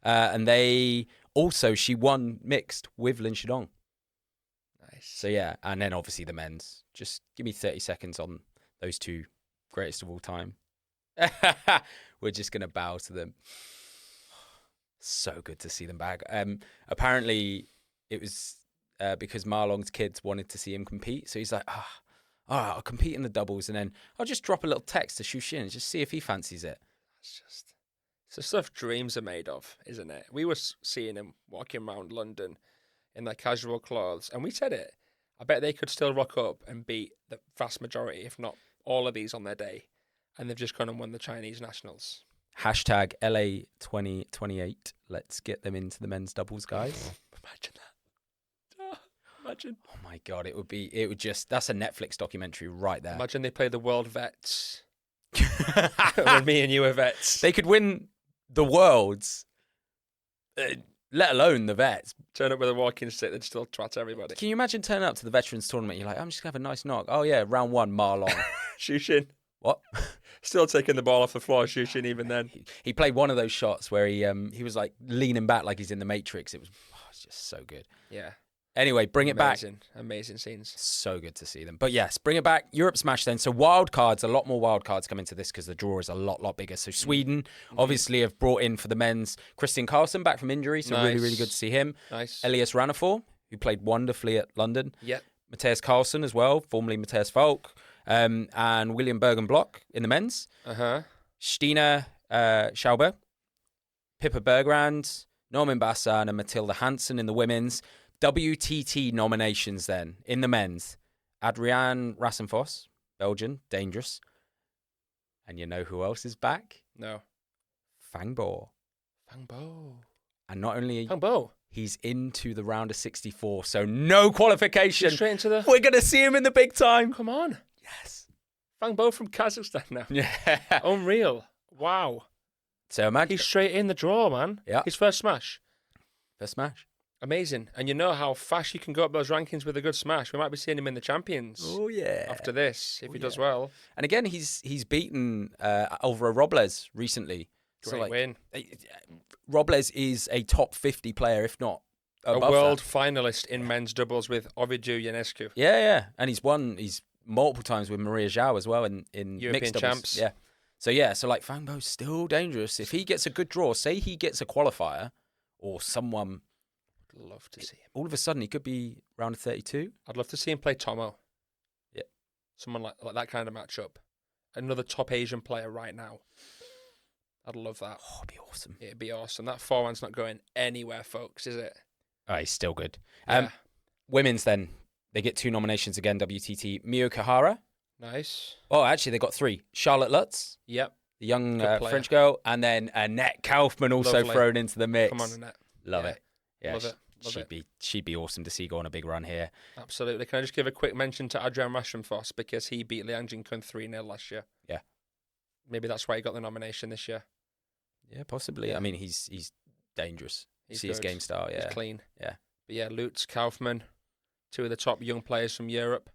And she won mixed with Lin Shidong.
Nice.
So, yeah. And then obviously the men's. Just give me 30 seconds on those two greatest of all time. We're just going to bow to them. So good to see them back. Apparently, it was because Ma Long's kids wanted to see him compete. So he's like, all right, I'll compete in the doubles. And then I'll just drop a little text to Xu Xin and just see if he fancies it.
It's the stuff dreams are made of, isn't it? We were seeing him walking around London in their casual clothes. And we said it. I bet they could still rock up and beat the vast majority, if not all of these on their day. And they've just gone and won the Chinese nationals.
Hashtag LA 2028. Let's get them into the men's doubles, guys.
Imagine that. Oh, imagine.
Oh my God, that's a Netflix documentary right there.
Imagine they play the World Vets. When me and you are vets.
They could win the Worlds, let alone the vets.
Turn up with a walking stick, they'd still twat everybody.
Can you imagine turning up to the veterans tournament? You're like, I'm just going to have a nice knock. Oh yeah, round 1, Ma Long.
Xu Xin.
What?
Still taking the ball off the floor, Xu Xin, even then.
He played one of those shots where he was like leaning back like he's in the Matrix. It's just so good.
Yeah.
Anyway, bring it back.
Amazing scenes.
So good to see them. But yes, bring it back. Europe Smash then. So wildcards, a lot more wildcards come into this because the draw is a lot bigger. So Sweden obviously have brought in for the men's Christian Karlsson back from injury. So really good to see him.
Nice.
Elias Ranafor, who played wonderfully at London.
Yep.
Matthias Karlsson as well, formerly Matthias Falk. And William Bergenblock in the men's. Stina Schauber, Pippa Bergrand, Norman Bassan and Matilda Hansen in the women's. WTT nominations then in the men's. Adriaan Rassenfoss, Belgian, dangerous. And you know who else is back?
No.
Fang Bo. And not only
Fang Bo.
He's into the round of 64, so no qualification.
Straight into the...
We're going to see him in the big time.
Come on.
Yes.
Fang Bo from Kazakhstan now.
Yeah.
Unreal. Wow.
So imagine...
He's straight in the draw, man.
Yeah.
His first smash.
First smash.
Amazing. And you know how fast you can go up those rankings with a good smash. We might be seeing him in the champions.
Oh, yeah.
After this, if he does well.
And again, he's beaten Alvaro Robles recently.
Great win.
Robles is a top 50 player, if not above
a world
that.
finalist in men's doubles with Ovidiu Ionescu.
Yeah. And he's multiple times with Maria Zhao as well in
European
mixed doubles.
champs.
Yeah. So like Fang Bo's still dangerous. If he gets a good draw, say he gets a qualifier or someone...
I'd love to see him.
All of a sudden, he could be round of 32.
I'd love to see him play Tomo.
Yeah.
Someone like that kind of matchup. Another top Asian player right now. I'd love that.
Oh, it'd be awesome.
It'd be awesome. That forehand's not going anywhere, folks, is it?
Oh, he's still good.
Yeah.
Women's then, they get 2 nominations again, WTT. Mio Kahara.
Nice.
Oh, actually, they got 3. Charlotte Lutz.
Yep.
The young French girl. And then Annette Kaufman also thrown into the mix.
Come on, Annette.
Love it. Yeah,
Love it.
She'd be awesome to see go on a big run here.
Absolutely. Can I just give a quick mention to Adriaan Rassenfoss because he beat Liang Jingkun 3-0 last year.
Yeah.
Maybe that's why he got the nomination this year.
Yeah, possibly. Yeah. I mean, he's dangerous.
He's
see his game style. Yeah.
He's clean.
Yeah.
But yeah, Lutz, Kaufman, 2 of the top young players from Europe.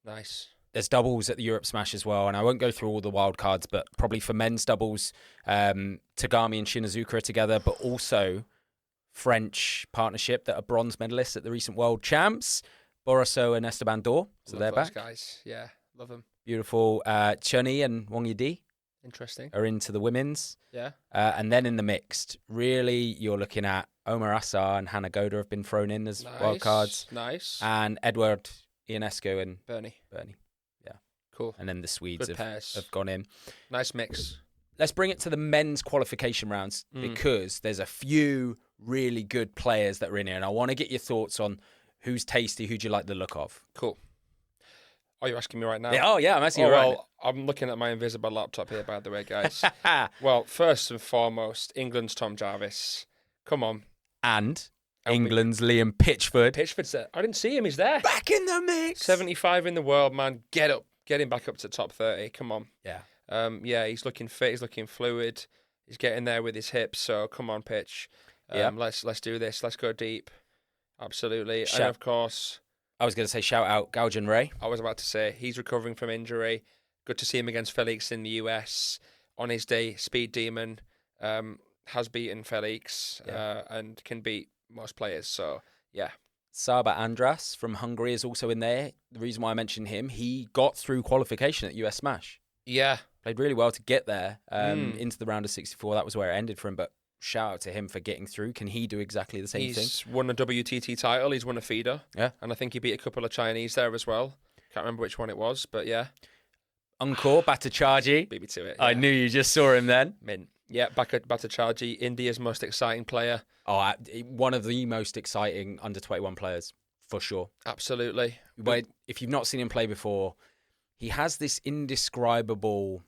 Nice.
There's doubles at the Europe Smash as well, and I won't go through all the wild cards, but probably for men's doubles, Tagami and Shinazuka are together, but also French partnership that are bronze medalists at the recent World Champs, Boraso and Esteban Dor. So
love
they're
those
back.
Guys, yeah, love them.
Beautiful. Chun-Yi and Wang Yidi.
Interesting.
Are into the women's.
Yeah.
And then in the mixed, really, you're looking at Omar Assar and Hannah Goda have been thrown in as wild cards.
Nice.
And Edward Ionescu and
Bernie.
Yeah.
Cool.
And then the Swedes have gone in.
Nice mix.
Let's bring it to the men's qualification rounds because there's a few really good players that are in here, and I want to get your thoughts on who's tasty, who do you like the look of.
Cool. Are you asking me right now?
Yeah, I'm asking you right now.
I'm looking at my invisible laptop here, by the way, guys. Well, first and foremost, England's Tom Jarvis. Come on.
And England's Liam Pitchford.
Pitchford's there. I didn't see him. He's there.
Back in the mix.
75 in the world, man. Get up. Get him back up to top 30. Come on.
Yeah.
Yeah, he's looking fit. He's looking fluid. He's getting there with his hips. So come on, Pitch. Let's do this. Let's go deep. Absolutely. And of course,
I was going to say shout out Gaojin Ray.
I was about to say he's recovering from injury. Good to see him against Felix in the US on his day. Speed Demon has beaten Felix and can beat most players. So, yeah.
Saba Andras from Hungary is also in there. The reason why I mentioned him, he got through qualification at US Smash.
Yeah.
Played really well to get there into the round of 64. That was where it ended for him, but shout out to him for getting through. Can he do exactly the same thing?
He's won a WTT title. He's won a feeder.
Yeah.
And I think he beat a couple of Chinese there as well. Can't remember which one it was, but yeah.
Encore, Bhattacharjee.
Beat me to it. Yeah.
I knew you just saw him then.
Mint. Yeah, Bhattacharjee, India's most exciting player.
Oh, one of the most exciting under-21 players, for sure.
Absolutely.
But if you've not seen him play before, he has this indescribable...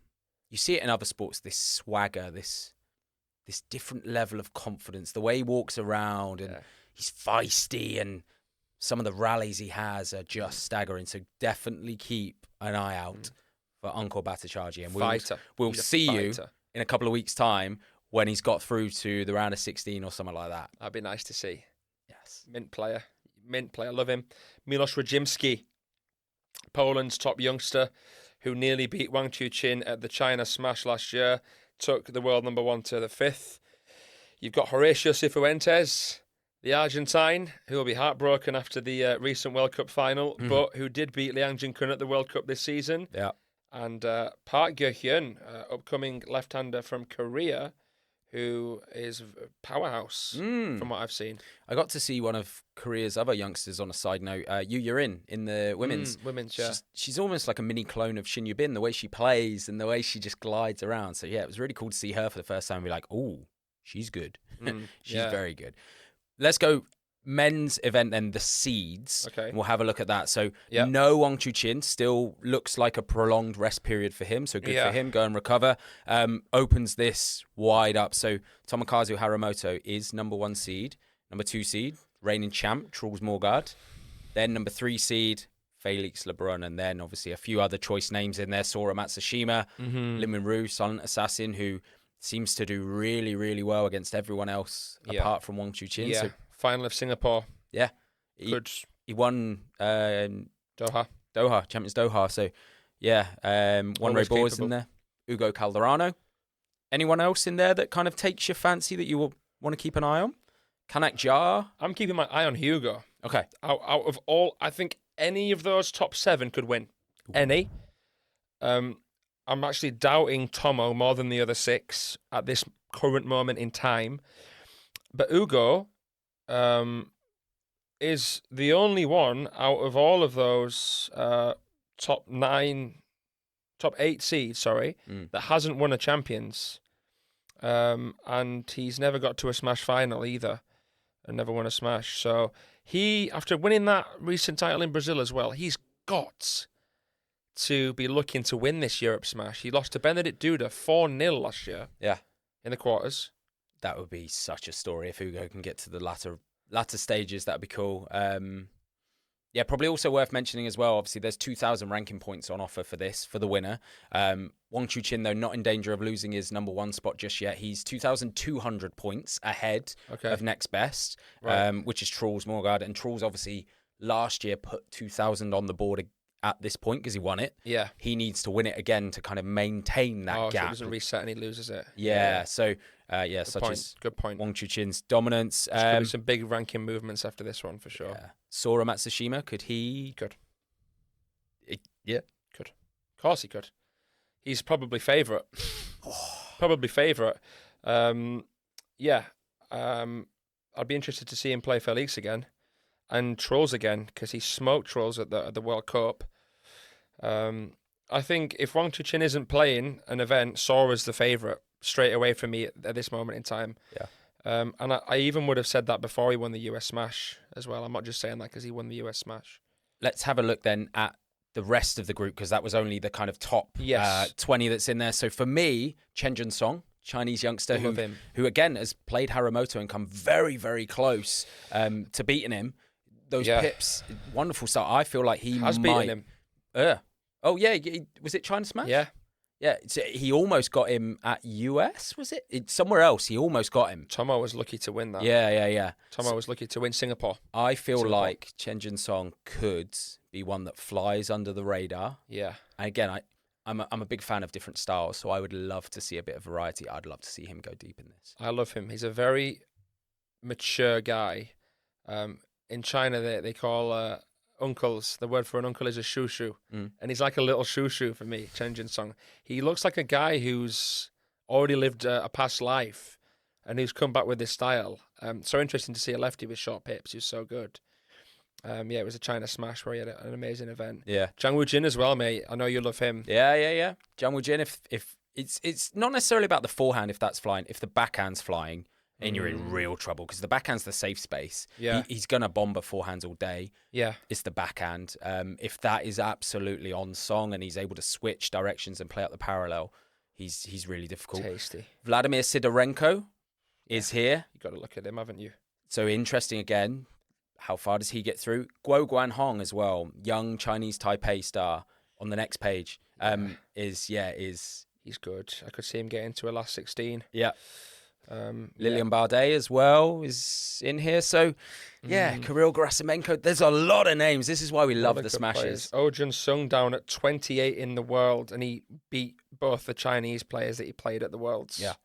You see it in other sports, this swagger, this different level of confidence, the way he walks around, and he's feisty, and some of the rallies he has are just staggering. So definitely keep an eye out for Uncle Bhattacharjee. And we'll see you in a couple of weeks' time when he's got through to the round of 16 or something like that.
That'd be nice to see.
Yes.
Mint player. Love him. Milos Radzimski, Poland's top youngster, who nearly beat Wang Chuqin at the China Smash last year, took the world number 1 to the 5th. You've got Horacio Cifuentes, the Argentine, who will be heartbroken after the recent World Cup final, but who did beat Liang Jinkun at the World Cup this season.
Yeah.
And Park Gyo-hyun, upcoming left-hander from Korea, who is a powerhouse from what I've seen.
I got to see one of Korea's other youngsters on a side note, Yu Yurin in the women's.
Yeah.
She's almost like a mini clone of Shin Yubin, the way she plays and the way she just glides around. So, yeah, it was really cool to see her for the first time and be like, oh, she's good. She's very good. Let's go men's event then, the seeds.
Okay.
And we'll have a look at that. So, no Wang Chuqin, still looks like a prolonged rest period for him. So, good for him. Go and recover. Opens this wide up. So, Tomokazu Haramoto is number 1 seed. Number 2 seed, reigning champ, Truls Morgard. Then number 3 seed, Felix Lebrun. And then, obviously, a few other choice names in there. Sora Matsushima, Lin Minru, Silent Assassin, who seems to do really, really well against everyone else apart from Wang Chuqin.
Yeah.
So,
Final of Singapore.
Yeah. He won
Doha,
Champions Doha. So, yeah, one Ray Boys in there. Ugo Calderano. Anyone else in there that kind of takes your fancy that you will want to keep an eye on? Kanak Jar?
I'm keeping my eye on Hugo.
Okay.
Out of all, I think any of those top 7 could win. Ooh. Any. I'm actually doubting Tomo more than the other 6 at this current moment in time. But Ugo... is the only one out of all of those top 8 seeds, that hasn't won a Champions. And he's never got to a Smash final either, and never won a Smash. So he, after winning that recent title in Brazil as well, he's got to be looking to win this Europe Smash. He lost to Benedict Duda 4-0 last year.
Yeah.
In the quarters.
That would be such a story if Ugo can get to the latter stages. That'd be cool. Yeah, probably also worth mentioning as well. Obviously, there's 2,000 ranking points on offer for the winner. Wang Chuqin, though, not in danger of losing his number 1 spot just yet. He's 2,200 points ahead of next best, which is Truls Morgard. And Truls obviously last year put 2,000 on the board at this point because he won it.
Yeah.
He needs to win it again to kind of maintain that gap.
So it doesn't reset and he loses it.
Yeah. So,
good point.
Wang Chuqin's dominance.
There's going to be some big ranking movements after this one for sure.
Yeah. Sora Matsushima, could he?
Could.
Yeah.
Could. Of course he could. He's probably favourite. Probably favourite. Yeah. I'd be interested to see him play Felix again. And Trolls again, because he smoked Trolls at the World Cup. I think if Wang Chuqin isn't playing an event, Sora's the favourite straight away for me at this moment in time.
Yeah.
And I even would have said that before he won the US Smash as well. I'm not just saying that because he won the US Smash.
Let's have a look then at the rest of the group, because that was only the kind of top 20 that's in there. So for me, Chen Jun-song, Chinese youngster who again has played Haramoto and come very, very close to beating him. Those pips, wonderful start. I feel like he
has beaten him.
Oh, yeah. Was it China Smash?
Yeah.
Yeah. So he almost got him at US, was it? Somewhere else, he almost got him.
Tomo was lucky to win that.
Yeah.
Tomo was lucky to win Singapore.
I feel like Chen Jun-song could be one that flies under the radar.
Yeah.
And again, I'm a big fan of different styles, so I would love to see a bit of variety. I'd love to see him go deep in this.
I love him. He's a very mature guy. In China, they call uncles. The word for an uncle is a shushu, and he's like a little shushu for me. Chen Jinsong. He looks like a guy who's already lived a past life, and who's come back with this style. So interesting to see a lefty with short pips who's so good. It was a China smash where he had an amazing event.
Yeah,
Zhang Wujin as well, mate. I know you love him.
Yeah. Zhang Wujin. If it's not necessarily about the forehand if that's flying. If the backhand's flying, then you're in real trouble because the backhand's the safe space.
Yeah,
he's gonna bomb forehands all day.
Yeah,
it's the backhand. If that is absolutely on song and he's able to switch directions and play up the parallel, he's really difficult.
Tasty.
Vladimir Sidorenko is here.
You got to look at him, haven't you?
So interesting again. How far does he get through? Guo Guanhong as well, young Chinese Taipei star on the next page. He's
good. I could see him getting to a last 16.
Yeah. Lilian Bardet as well is in here. So, Kirill Gerasimenko. There's a lot of names. This is why we love the smashes.
Oh Jun-sung down at 28 in the world, and he beat both the Chinese players that he played at the Worlds.
Yeah.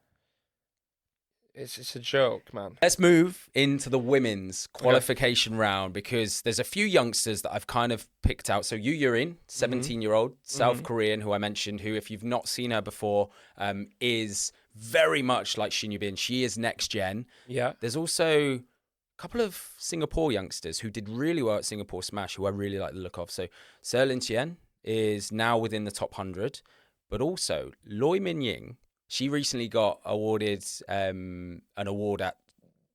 It's a joke, man.
Let's move into the women's qualification round because there's a few youngsters that I've kind of picked out. So Yu Yurin, 17-year-old South Korean, who I mentioned, who, if you've not seen her before, is very much like Xin Yubin. She is next gen.
Yeah.
There's also a couple of Singapore youngsters who did really well at Singapore Smash, who I really like the look of. So Serlin Tien is now within the top 100, but also Loi Min Ying. She recently got awarded an award at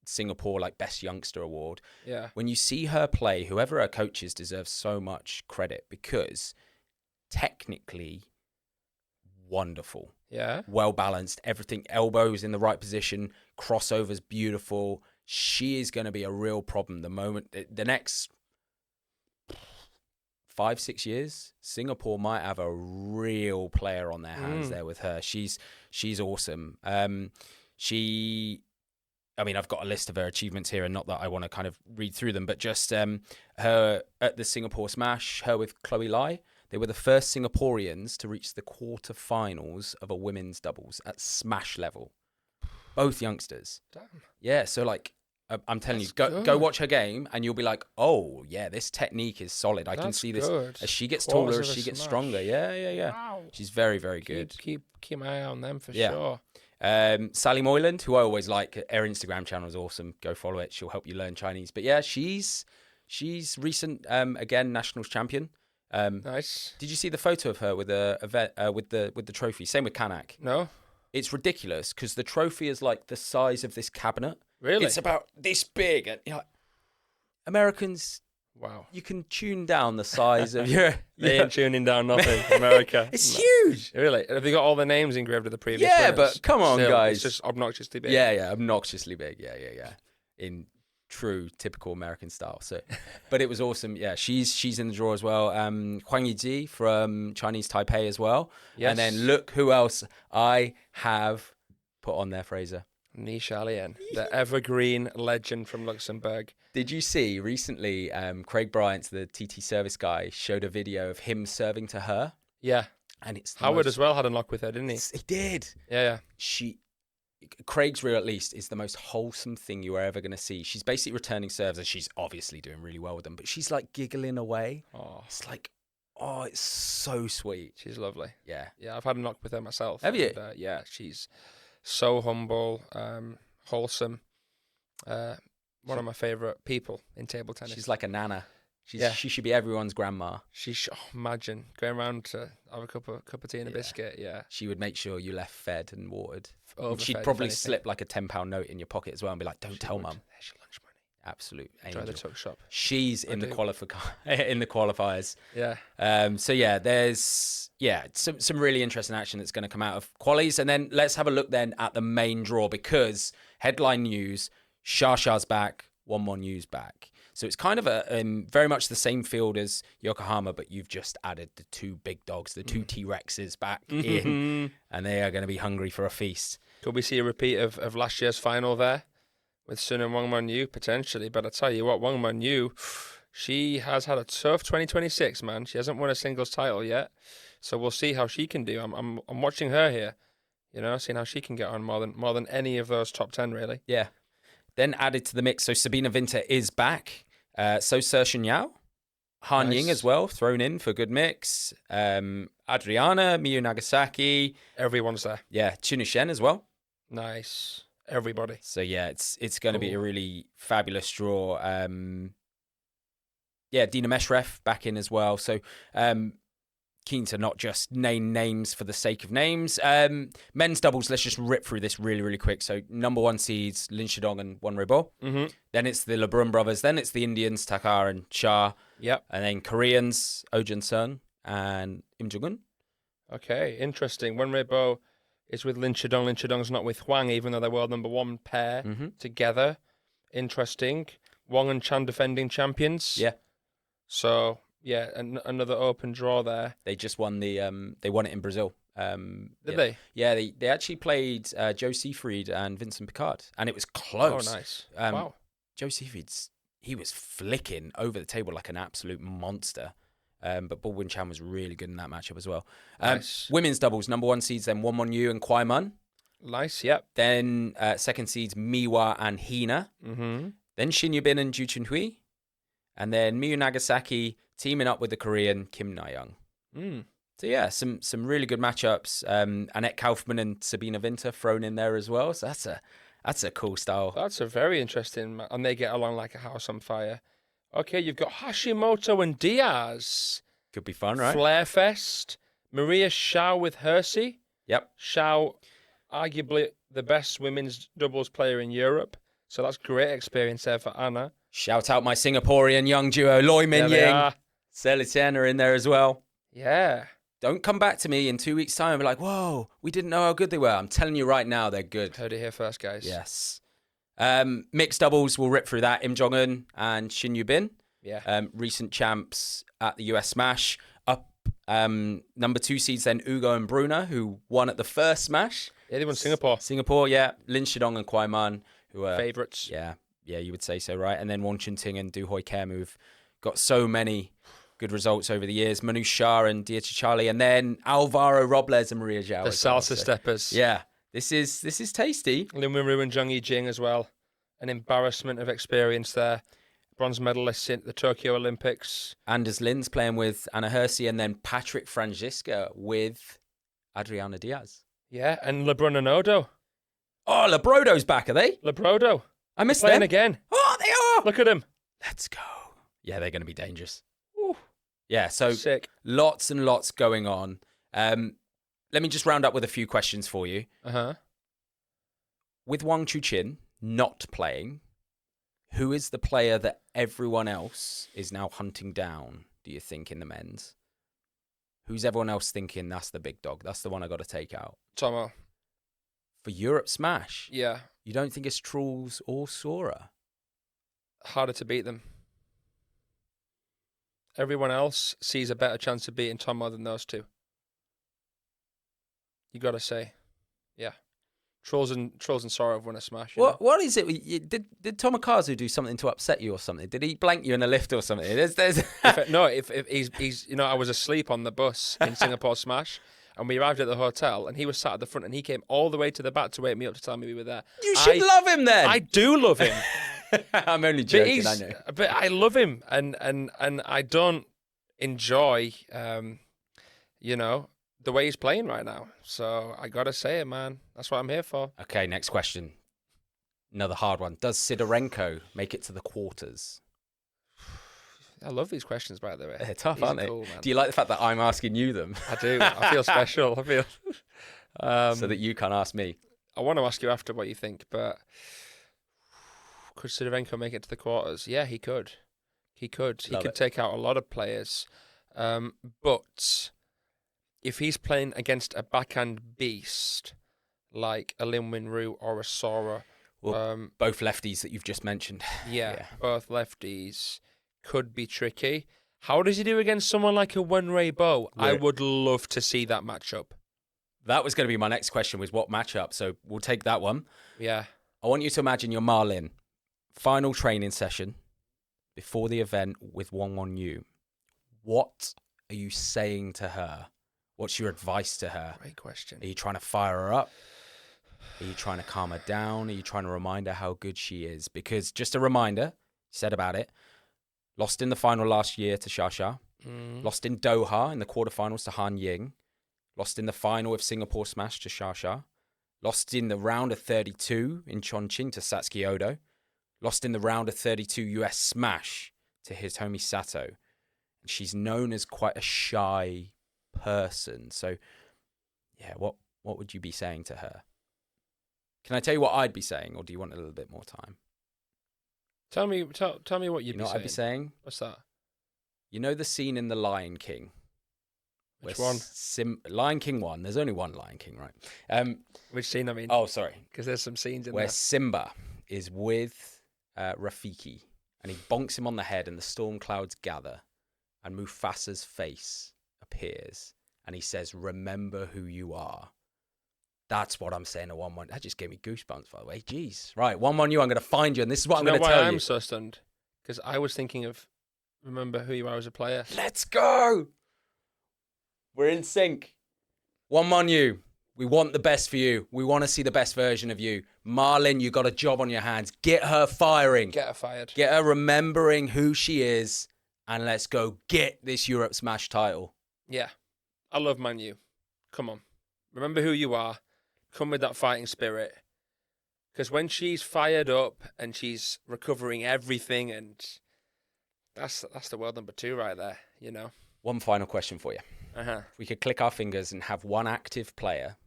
Singapore, like Best Youngster Award.
Yeah.
When you see her play, whoever her coaches deserves so much credit because technically wonderful.
Yeah.
Well balanced, everything, elbows in the right position, crossovers beautiful. She is going to be a real problem the next 5-6 years, Singapore might have a real player on their hands there with her. She's awesome. I've got a list of her achievements here, and not that I want to kind of read through them, but just her at the Singapore Smash, her with Chloe Lai. They were the first Singaporeans to reach the quarterfinals of a women's doubles at Smash level. Both youngsters.
Damn.
Yeah, so like, I'm telling you, go watch her game, and you'll be like, oh, yeah, this technique is solid. I can see this. As she gets taller, as she gets stronger. Yeah. Wow. She's very, very good.
Keep my eye on them for sure.
Sally Moyland, who I always like, her Instagram channel is awesome. Go follow it. She'll help you learn Chinese. But yeah, she's recent, again, nationals champion.
Nice.
Did you see the photo of her with the trophy? Same with Kanak.
No.
It's ridiculous because the trophy is like the size of this cabinet.
Really?
It's about this big. And Americans,
wow,
you can tune down the size of your...
They ain't tuning down nothing, America.
It's huge.
Really? Have they got all the names engraved of the previous
winners?
But
come on, guys.
It's just obnoxiously big.
Yeah, obnoxiously big. Yeah. In true, typical American style. So, but it was awesome. Yeah, she's in the draw as well. Huang Yiji from Chinese Taipei as well. Yes. And then look who else I have put on there, Fraser.
Ni Xiaolian, the evergreen legend from Luxembourg.
Did you see recently Craig Bryant, the TT service guy, showed a video of him serving to her?
Yeah.
And it's
Howard as well had a knock with her, didn't he?
He did.
Yeah.
Craig's reel, at least, is the most wholesome thing you are ever going to see. She's basically returning serves, and she's obviously doing really well with them, but she's like giggling away.
Oh.
It's like, it's so sweet.
She's lovely.
Yeah.
Yeah, I've had a knock with her myself.
Have you?
Yeah, she's so humble, wholesome. One of my favourite people in table tennis.
She's like a nana. She should be everyone's grandma.
Imagine going around to have a cup of tea and a biscuit. Yeah.
She would make sure you left fed and watered.
She'd
probably slip like a £10 note in your pocket as well and be like, "Don't tell mum."
There's your lunch money.
Absolute angel.
Try the tuck shop.
She's in the qualifiers.
Yeah.
So yeah, there's some really interesting action that's going to come out of qualies, and then let's have a look then at the main draw because headline news: Sha's back, Won Yu's back. So it's kind of a very much the same field as Yokohama, but you've just added the two big dogs, the two T-Rexes back in, and they are going to be hungry for a feast.
Could we see a repeat of last year's final there with Sun and Won Yu potentially? But I tell you what, Won Yu, She has had a tough 2026, man. She hasn't won a singles title yet, so we'll see how she can do. I'm watching her here, seeing how she can get on more than any of those top 10, really.
Yeah. Then added to the mix, so Sabina Winter is back. So Saoirse Yao, Han Ying as well, thrown in for good mix. Adriana, Miyu Nagasaki.
Everyone's there.
Yeah, Chinu Shen as well.
Nice. Everybody.
So yeah, it's going to be a really fabulous draw. Dina Meshref back in as well. So keen to not just name names for the sake of names. Men's doubles, let's just rip through this really, really quick. So number 1 seeds, Lin Shidong and Won Rebo.
Mm-hmm.
Then it's the LeBrun brothers. Then it's the Indians, Takar and Shah.
Yep.
And then Koreans, Oh Jun-sung and Im Jung-un.
Okay, interesting. Won Rebo is with Lin Shidong. Lin Shidong's not with Hwang, even though they're world number 1 pair together. Interesting. Wong and Chan defending champions.
Yeah.
So, yeah, another open draw there.
They just won they won it in Brazil.
Did they?
Yeah, they actually played Joe Seafried and Vincent Picard, and it was close.
Oh, nice.
Wow. Joe Seafried's, he was flicking over the table like an absolute monster. But Baldwin Chan was really good in that matchup as well.
Nice.
Women's doubles, number 1 seeds, then Won Mon Yu and Kwai Mun.
Nice, yep.
Then second seeds, Miwa and Hina.
Mm-hmm.
Then Shin Yubin and Ju Chun Hui. And then Miyu Nagasaki teaming up with the Korean Kim Na-young. So yeah, some really good matchups. Annette Kaufman and Sabina Winter thrown in there as well. So that's a cool style.
That's a very interesting, and they get along like a house on fire. Okay, you've got Hashimoto and Diaz.
Could be fun, right?
Flair Fest. Maria Shao with Hersey.
Yep.
Shao, arguably the best women's doubles player in Europe. So that's great experience there for Anna.
Shout out my Singaporean young duo, Loi Min Ying. Celestine are in there as well.
Yeah.
Don't come back to me in 2 weeks' time and be like, whoa, we didn't know how good they were. I'm telling you right now, they're good.
Heard it here first, guys.
Yes. Mixed doubles, we'll rip through that. Im Jong-un and Shin Yubin.
Yeah.
Recent champs at the US Smash. Up number 2 seeds then Ugo and Bruna, who won at the first Smash.
Yeah, they won Singapore.
Singapore, yeah. Lin Shidong and Kwai Man, who are
favourites.
Yeah, you would say so, right? And then Won Chun Ting and Du Hoi Kem, who've got so many good results over the years. Manu Shah and Dia Chichali, and then Alvaro Robles and Maria Zhao.
The salsa steppers.
Yeah, this is tasty.
Lin Wenru and Zhang Yijing as well. An embarrassment of experience there. Bronze medalists in the Tokyo Olympics.
Anders Lin's playing with Anna Hersey, and then Patrick Franziska with Adriana Diaz.
Yeah, and LeBrun and Odo.
Oh, Labrodo's back, are they?
Labrodo.
I missed
playing
them.
Again.
Oh, they are.
Look at him.
Let's go. Yeah, they're going to be dangerous.
Ooh.
Yeah, so
Sick.
Lots and lots going on. Let me just round up with a few questions for you.
Uh-huh.
With Wang Chuqin not playing, who is the player that everyone else is now hunting down, do you think, in the men's? Who's everyone else thinking that's the big dog? That's the one I got to take out.
Tomo.
For Europe Smash?
Yeah.
You don't think it's Truls or Sora?
Harder to beat them. Everyone else sees a better chance of beating Tomo than those two. You got to say. Yeah. Trolls and Sora have won a Smash.
What is it? Did Tomokazu do something to upset you or something? Did he blank you in a lift or something?
if he's I was asleep on the bus in Singapore Smash, and we arrived at the hotel, and he was sat at the front, and he came all the way to the back to wake me up to tell me we were there.
You should love him then.
I do love him.
I'm only joking. I know,
but I love him, and I don't enjoy, the way he's playing right now. So I gotta say it, man. That's what I'm here for.
Okay, next question. Another hard one. Does Sidorenko make it to the quarters?
I love these questions, by the way.
They're tough, aren't they?
Cool, man.
Do you like the fact that I'm asking you them?
I do. I feel special. I feel
so that you can't ask me.
I want to ask you after what you think, but could Sidorenko make it to the quarters? Yeah, he could. He could. He could take out a lot of players. But if he's playing against a backhand beast like a Lin Wenru or a Sora,
both lefties that you've just mentioned.
Yeah, both lefties could be tricky. How does he do against someone like a Wenrei Bo? I would love to see that matchup.
That was going to be my next question, was what matchup? So we'll take that one.
Yeah.
I want you to imagine you're Marlin. Final training session before the event with Won Yu, what are you saying to her? What's your advice to her?
Great question.
Are you trying to fire her up? Are you trying to calm her down? Are you trying to remind her how good she is? Because just a reminder, said about it, lost in the final last year to Xia, lost in Doha in the quarterfinals to Han Ying, lost in the final of Singapore Smash to Xia, lost in the round of 32 in Chongqing to Satsuki Odo, lost in the round of 32 US Smash to Hitomi Sato. And she's known as quite a shy person. So, yeah, what would you be saying to her? Can I tell you what I'd be saying, or do you want a little bit more time?
Tell me what you'd
You know
be
what
saying.
I'd be saying?
What's that?
You know the scene in The Lion King?
Which one?
Lion King 1. There's only one Lion King, right?
Which scene, I mean?
Oh, sorry.
Because there's some scenes in
Where
there.
Simba is with Rafiki, and he bonks him on the head, and the storm clouds gather, and Mufasa's face appears, and he says, "Remember who you are." That's what I'm saying to 1-1. That just gave me goosebumps, by the way. Jeez. Right, 1-1 you, I'm going to find you, and this is what I'm going to tell you.
I'm so stunned? Because I was thinking of remember who you are as a player.
Let's go! We're in sync. 1-1 you. We want the best for you. We want to see the best version of you. Marlin, you got a job on your hands. Get her firing.
Get her fired.
Get her remembering who she is, and let's go get this Europe Smash title.
Yeah. I love Man U. Come on. Remember who you are. Come with that fighting spirit. Because when she's fired up and she's recovering everything, and that's the world number 2 right there, you know.
One final question for you.
Uh-huh.
If we could click our fingers and have one active player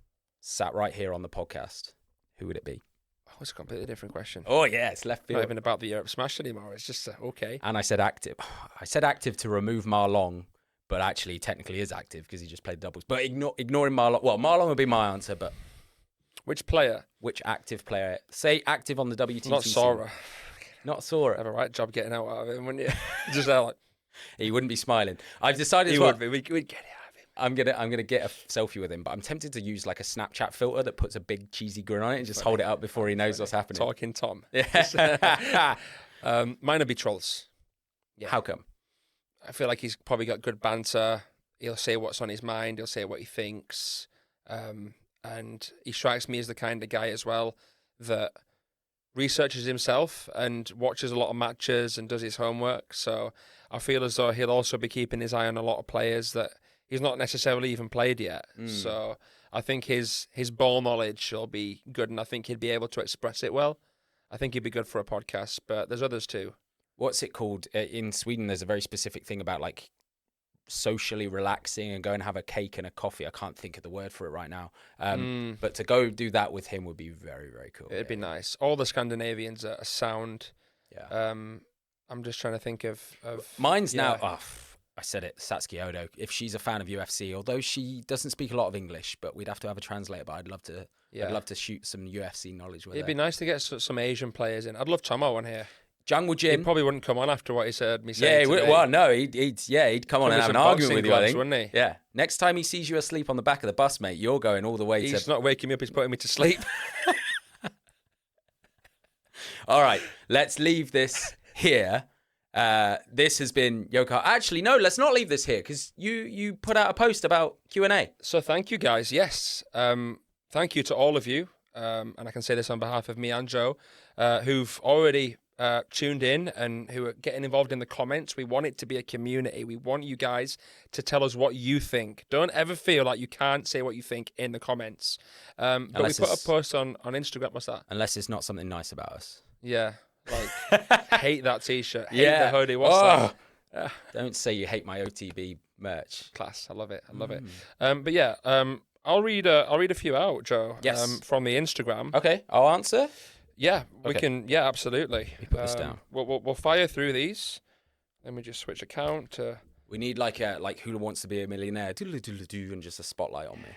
sat right here on the podcast, who would it be?
Oh, it's a completely different question.
Oh, yeah, it's left field.
Not even about the Europe Smash anymore. It's just, okay.
And I said active. I said active to remove Marlon, but actually technically is active because he just played doubles. But ignoring Marlon. Well, Marlon would be my answer, but...
Which player?
Which active player? Say active on the WTT.
Not Sora.
Not Sora.
Have a right job getting out of him, wouldn't you? Just like...
He wouldn't be smiling. I've decided
he would be. We'd get it out of him.
I'm gonna get a selfie with him, but I'm tempted to use like a Snapchat filter that puts a big cheesy grin on it and just hold it up before he knows what's happening.
Talking Tom.
Yeah.
Mine would be Trolls.
Yeah. How come?
I feel like he's probably got good banter. He'll say what's on his mind. He'll say what he thinks. And he strikes me as the kind of guy as well that researches himself and watches a lot of matches and does his homework. So I feel as though he'll also be keeping his eye on a lot of players that he's not necessarily even played yet. So I think his ball knowledge will be good, and I think he'd be able to express it well. I think he'd be good for a podcast, but there's others too. What's
it called? In Sweden, there's a very specific thing about like socially relaxing and go and have a cake and a coffee. I can't think of the word for it right now. But to go do that with him would be very, very cool.
It'd be nice. All the Scandinavians are sound.
Yeah.
I'm just trying to think of
mine's now. Oh, I said it, Satsuki Odo. If she's a fan of UFC, although she doesn't speak a lot of English, but we'd have to have a translator. But I'd love to. Yeah. I'd love to shoot some UFC knowledge with her.
It'd be nice to get some Asian players in. I'd love Tomo on here.
Jang Woo-jin.
He probably wouldn't come on after what he said me saying.
Yeah, well, no, he'd come on and have an argument with you, I think.
Wouldn't he?
Yeah. Next time he sees you asleep on the back of the bus, mate, you're going all the way
He's not waking me up, he's putting me to sleep.
All right, let's leave this here. This has been Yokohama. Actually, no, let's not leave this here because you put out a post about Q&A.
So thank you, guys. Yes. Thank you to all of you. And I can say this on behalf of me and Joe, who've already tuned in and who are getting involved in the comments. We want it to be a community. We want you guys to tell us what you think. Don't ever feel like you can't say what you think in the comments. But we put a post on Instagram. What's that?
Unless it's not something nice about us.
Yeah. Like, hate that t-shirt. Hate the hoodie. What's that?
Don't say you hate my OTB merch.
Class. I love it. I love it. But yeah, I'll read a few out, Joe.
Yes.
From the Instagram.
Okay, I'll answer.
Yeah, we can. Yeah, absolutely.
We put this down.
We'll fire through these. Let me just switch account to.
We need like Who Wants to Be a Millionaire, and just a spotlight on me.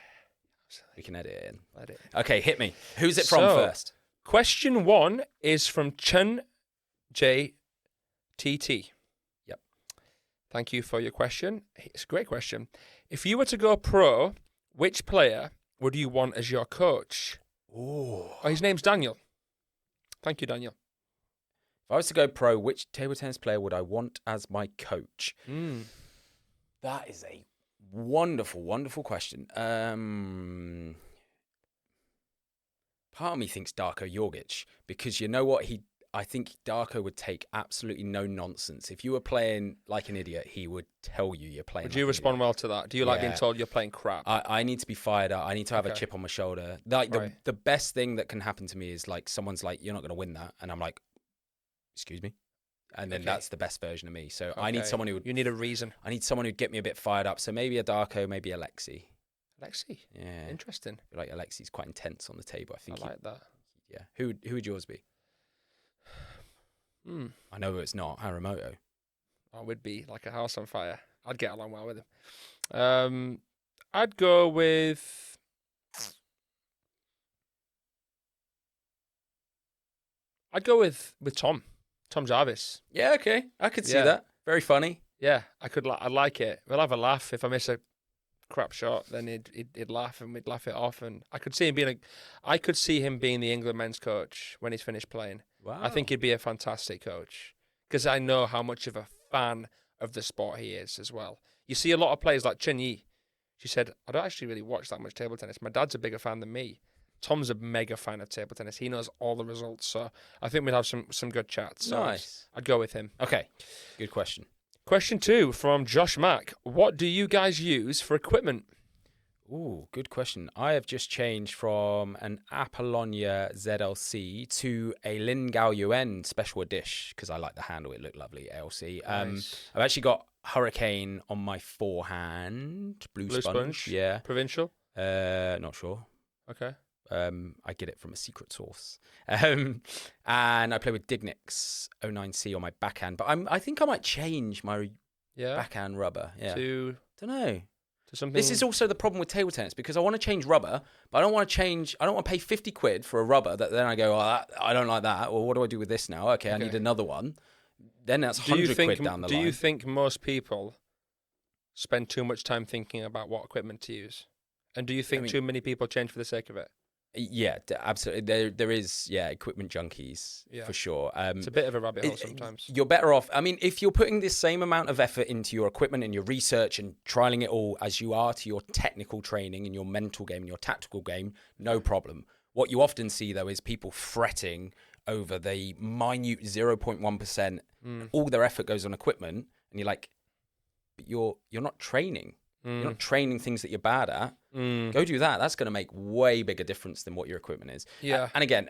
We can edit it in. Okay, hit me. Who's it from first?
Question 1 is from Chun JTT.
Yep.
Thank you for your question. It's a great question. If you were to go pro, which player would you want as your coach?
Oh,
his name's Daniel. Thank you, Daniel.
If I was to go pro, which table tennis player would I want as my coach? That is a wonderful, wonderful question. Part of me thinks Darko Jorgic, because you know what? I think Darko would take absolutely no nonsense. If you were playing like an idiot, he would tell you you're playing.
Would you respond well to that? Do you like being told you're playing crap?
I need to be fired up. I need to have a chip on my shoulder. Like the best thing that can happen to me is like someone's like, "You're not going to win that," and I'm like, "Excuse me," and then that's the best version of me. So I need someone who would.
You need a reason.
I need someone who'd get me a bit fired up. So maybe a Darko, maybe Alexi.
Alexi.
Yeah.
Interesting.
I feel like Alexi's quite intense on the table. I think.
I like that.
Yeah. Who would yours be? I know it's not Haramoto.
I would be like a house on fire. I'd get along well with him. I'd go with. Tom Jarvis.
Yeah, okay, I could see that. Very funny.
Yeah, I'd like it. We'll have a laugh if I miss a crap shot. Then he'd laugh and we'd laugh it off. And I could see him being the England men's coach when he's finished playing.
Wow.
I think he'd be a fantastic coach because I know how much of a fan of the sport he is as well. You see a lot of players like Chen Yi. She said, "I don't actually really watch that much table tennis. My dad's a bigger fan than me." Tom's a mega fan of table tennis. He knows all the results. So I think we'd have some good chats. So
nice.
I'd go with him.
Okay. Good question.
Question 2 from Josh Mack. What do you guys use for equipment?
Ooh, good question. I have just changed from an Apollonia ZLC to a Lin Gao Yuan special dish because I like the handle. It looked lovely, ALC.
Nice.
I've actually got Hurricane on my forehand. Blue sponge. Yeah.
Provincial?
Not sure.
Okay.
I get it from a secret source. And I play with Dignix 09C on my backhand. But I think I might change my backhand rubber. Yeah.
Don't
know.
To something.
This is also the problem with table tennis because I want to change rubber, but I don't want to pay 50 quid for a rubber that then I go, I don't like that. Well, what do I do with this now? Okay, I need another one. Then that's 100 quid down the line.
Do you think most people spend too much time thinking about what equipment to use? And do you think too many people change for the sake of it?
Yeah, absolutely. There is, equipment junkies for sure.
It's a bit of a rabbit hole sometimes.
You're better off. I mean, if you're putting the same amount of effort into your equipment and your research and trialing it all as you are to your technical training and your mental game and your tactical game, no problem. What you often see, though, is people fretting over the minute 0.1%. All their effort goes on equipment, and you're like, but you're not training. You're not training things that you're bad at. Go do that. That's going to make way bigger difference than what your equipment is.
Yeah.
And again,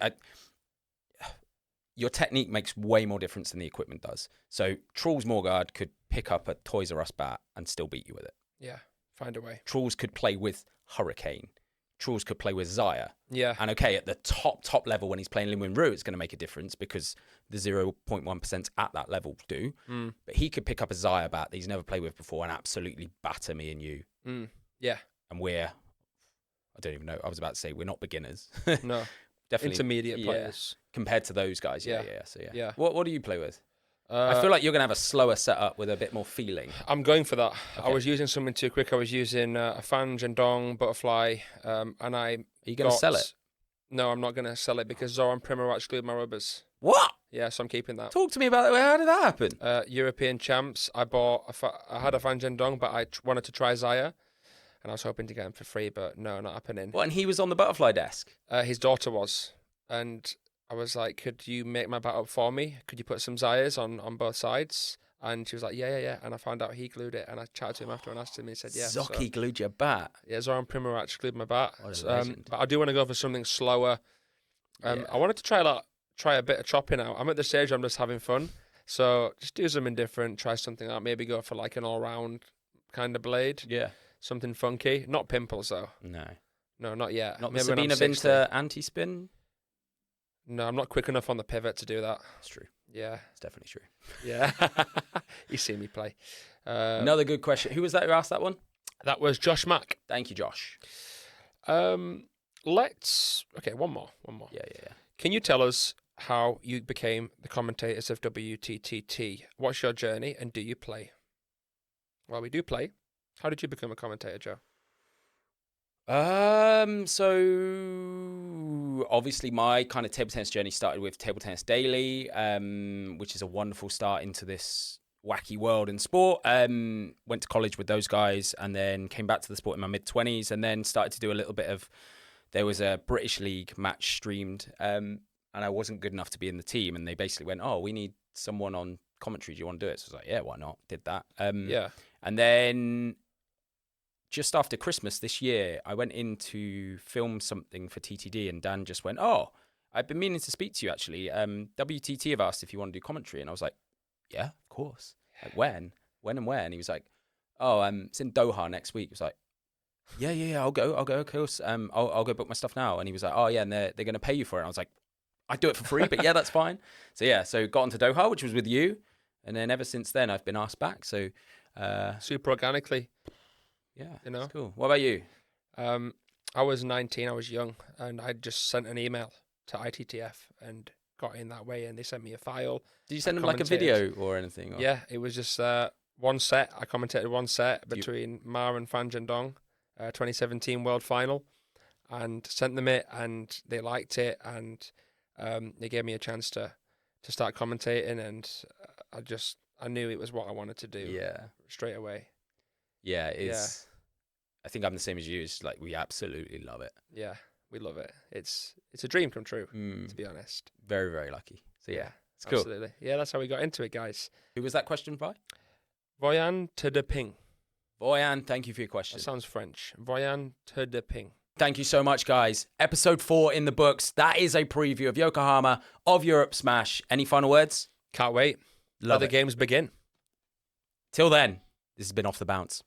your technique makes way more difference than the equipment does. So Truls Morgard could pick up a Toys R Us bat and still beat you with it.
Yeah, find a way.
Truls could play with Hurricane. Truls could play with Zaya.
Yeah.
And okay, at the top level when he's playing Lin Wen Ru, it's going to make a difference because the 0.1% at that level do. But he could pick up a Zaya bat that he's never played with before and absolutely batter me and you.
Yeah.
And I don't even know. I was about to say we're not beginners.
No.
Definitely
intermediate players.
Compared to those guys. Yeah. So
yeah.
What do you play with? I feel like you're going to have a slower setup with a bit more feeling.
I'm going for that.
Okay.
I was using something too quick. I was using a Fan Zhendong butterfly, and I.
Are you going to sell it?
No, I'm not going to sell it because Zoran Primorac glued my rubbers.
What?
Yeah, so I'm keeping that.
Talk to me about it. How did that happen?
European champs. I had a Fan Zhendong, but I wanted to try Zaya, and I was hoping to get him for free, but no, not happening.
What? And he was on the butterfly desk.
His daughter was, and I was like, could you make my bat up for me? Could you put some Zayas on both sides? And she was like, yeah. And I found out he glued it. And I chatted to him after and asked him. And he said, yeah.
Zoki glued your bat.
Yeah, Zoran Primorac glued my bat.
What a legend.
But I do want to go for something slower. I wanted to try a bit of chopping out. I'm at the stage where I'm just having fun. So just do something different. Try something out. Maybe go for like an all-round kind of blade.
Yeah.
Something funky. Not pimples, though. No, not yet.
Not the Sabina Winter anti-spin?
No, I'm not quick enough on the pivot to do that.
That's true.
Yeah.
It's definitely true.
Yeah. You've seen me play.
Another good question. Who was that who asked that one?
That was Josh Mack.
Thank you, Josh.
One more.
Yeah.
Can you tell us how you became the commentators of WTTT? What's your journey and do you play? Well, we do play. How did you become a commentator, Joe?
So obviously my kind of table tennis journey started with Table Tennis Daily, which is a wonderful start into this wacky world in sport. Went to college with those guys and then came back to the sport in my mid-20s and then started to do a little bit of, there was a British League match streamed, and I wasn't good enough to be in the team, and they basically went, "Oh, we need someone on commentary. Do you want to do it?" So I was like, "Yeah, why not?" Did that.
Yeah.
And then just after Christmas this year, I went in to film something for TTD, and Dan just went, "Oh, I've been meaning to speak to you actually. WTT have asked if you want to do commentary," and I was like, "Yeah, of course." Like, when and where? And he was like, "Oh, it's in Doha next week." I was like, "Yeah, I'll go, of course. I'll go book my stuff now." And he was like, "Oh yeah, and they're going to pay you for it." And I was like, "I'd do it for free, but yeah, that's fine." So got onto Doha, which was with you, and then ever since then I've been asked back. So
Super organically.
yeah,
You know?
it's cool. What about you?
I was 19, I was young, and I just sent an email to ITTF and got in that way, and they sent me a file.
Did you send
I
them like a
commentated.
video or anything? Or?
Yeah, it was just one set. I commentated one set between Ma and Fan Zhendong, 2017 World Final, and sent them it, and they liked it, and they gave me a chance to start commentating, and I knew it was what I wanted to do.
Yeah.
Straight away.
Yeah, it's. I think I'm the same as you. It's like we absolutely love it.
Yeah, we love it. It's a dream come true, to be honest.
Very, very lucky. So yeah, it's cool.
Absolutely. Yeah, that's how we got into it, guys.
Who was that question by?
Voyan te de ping.
Voyan, thank you for your question.
That sounds French. Voyan te de ping.
Thank you so much, guys. Episode 4 in the books. That is a preview of Yokohama, of Europe Smash. Any final words?
Can't wait.
Love
Let the
it.
games begin.
Till then, this has been Off the Bounce.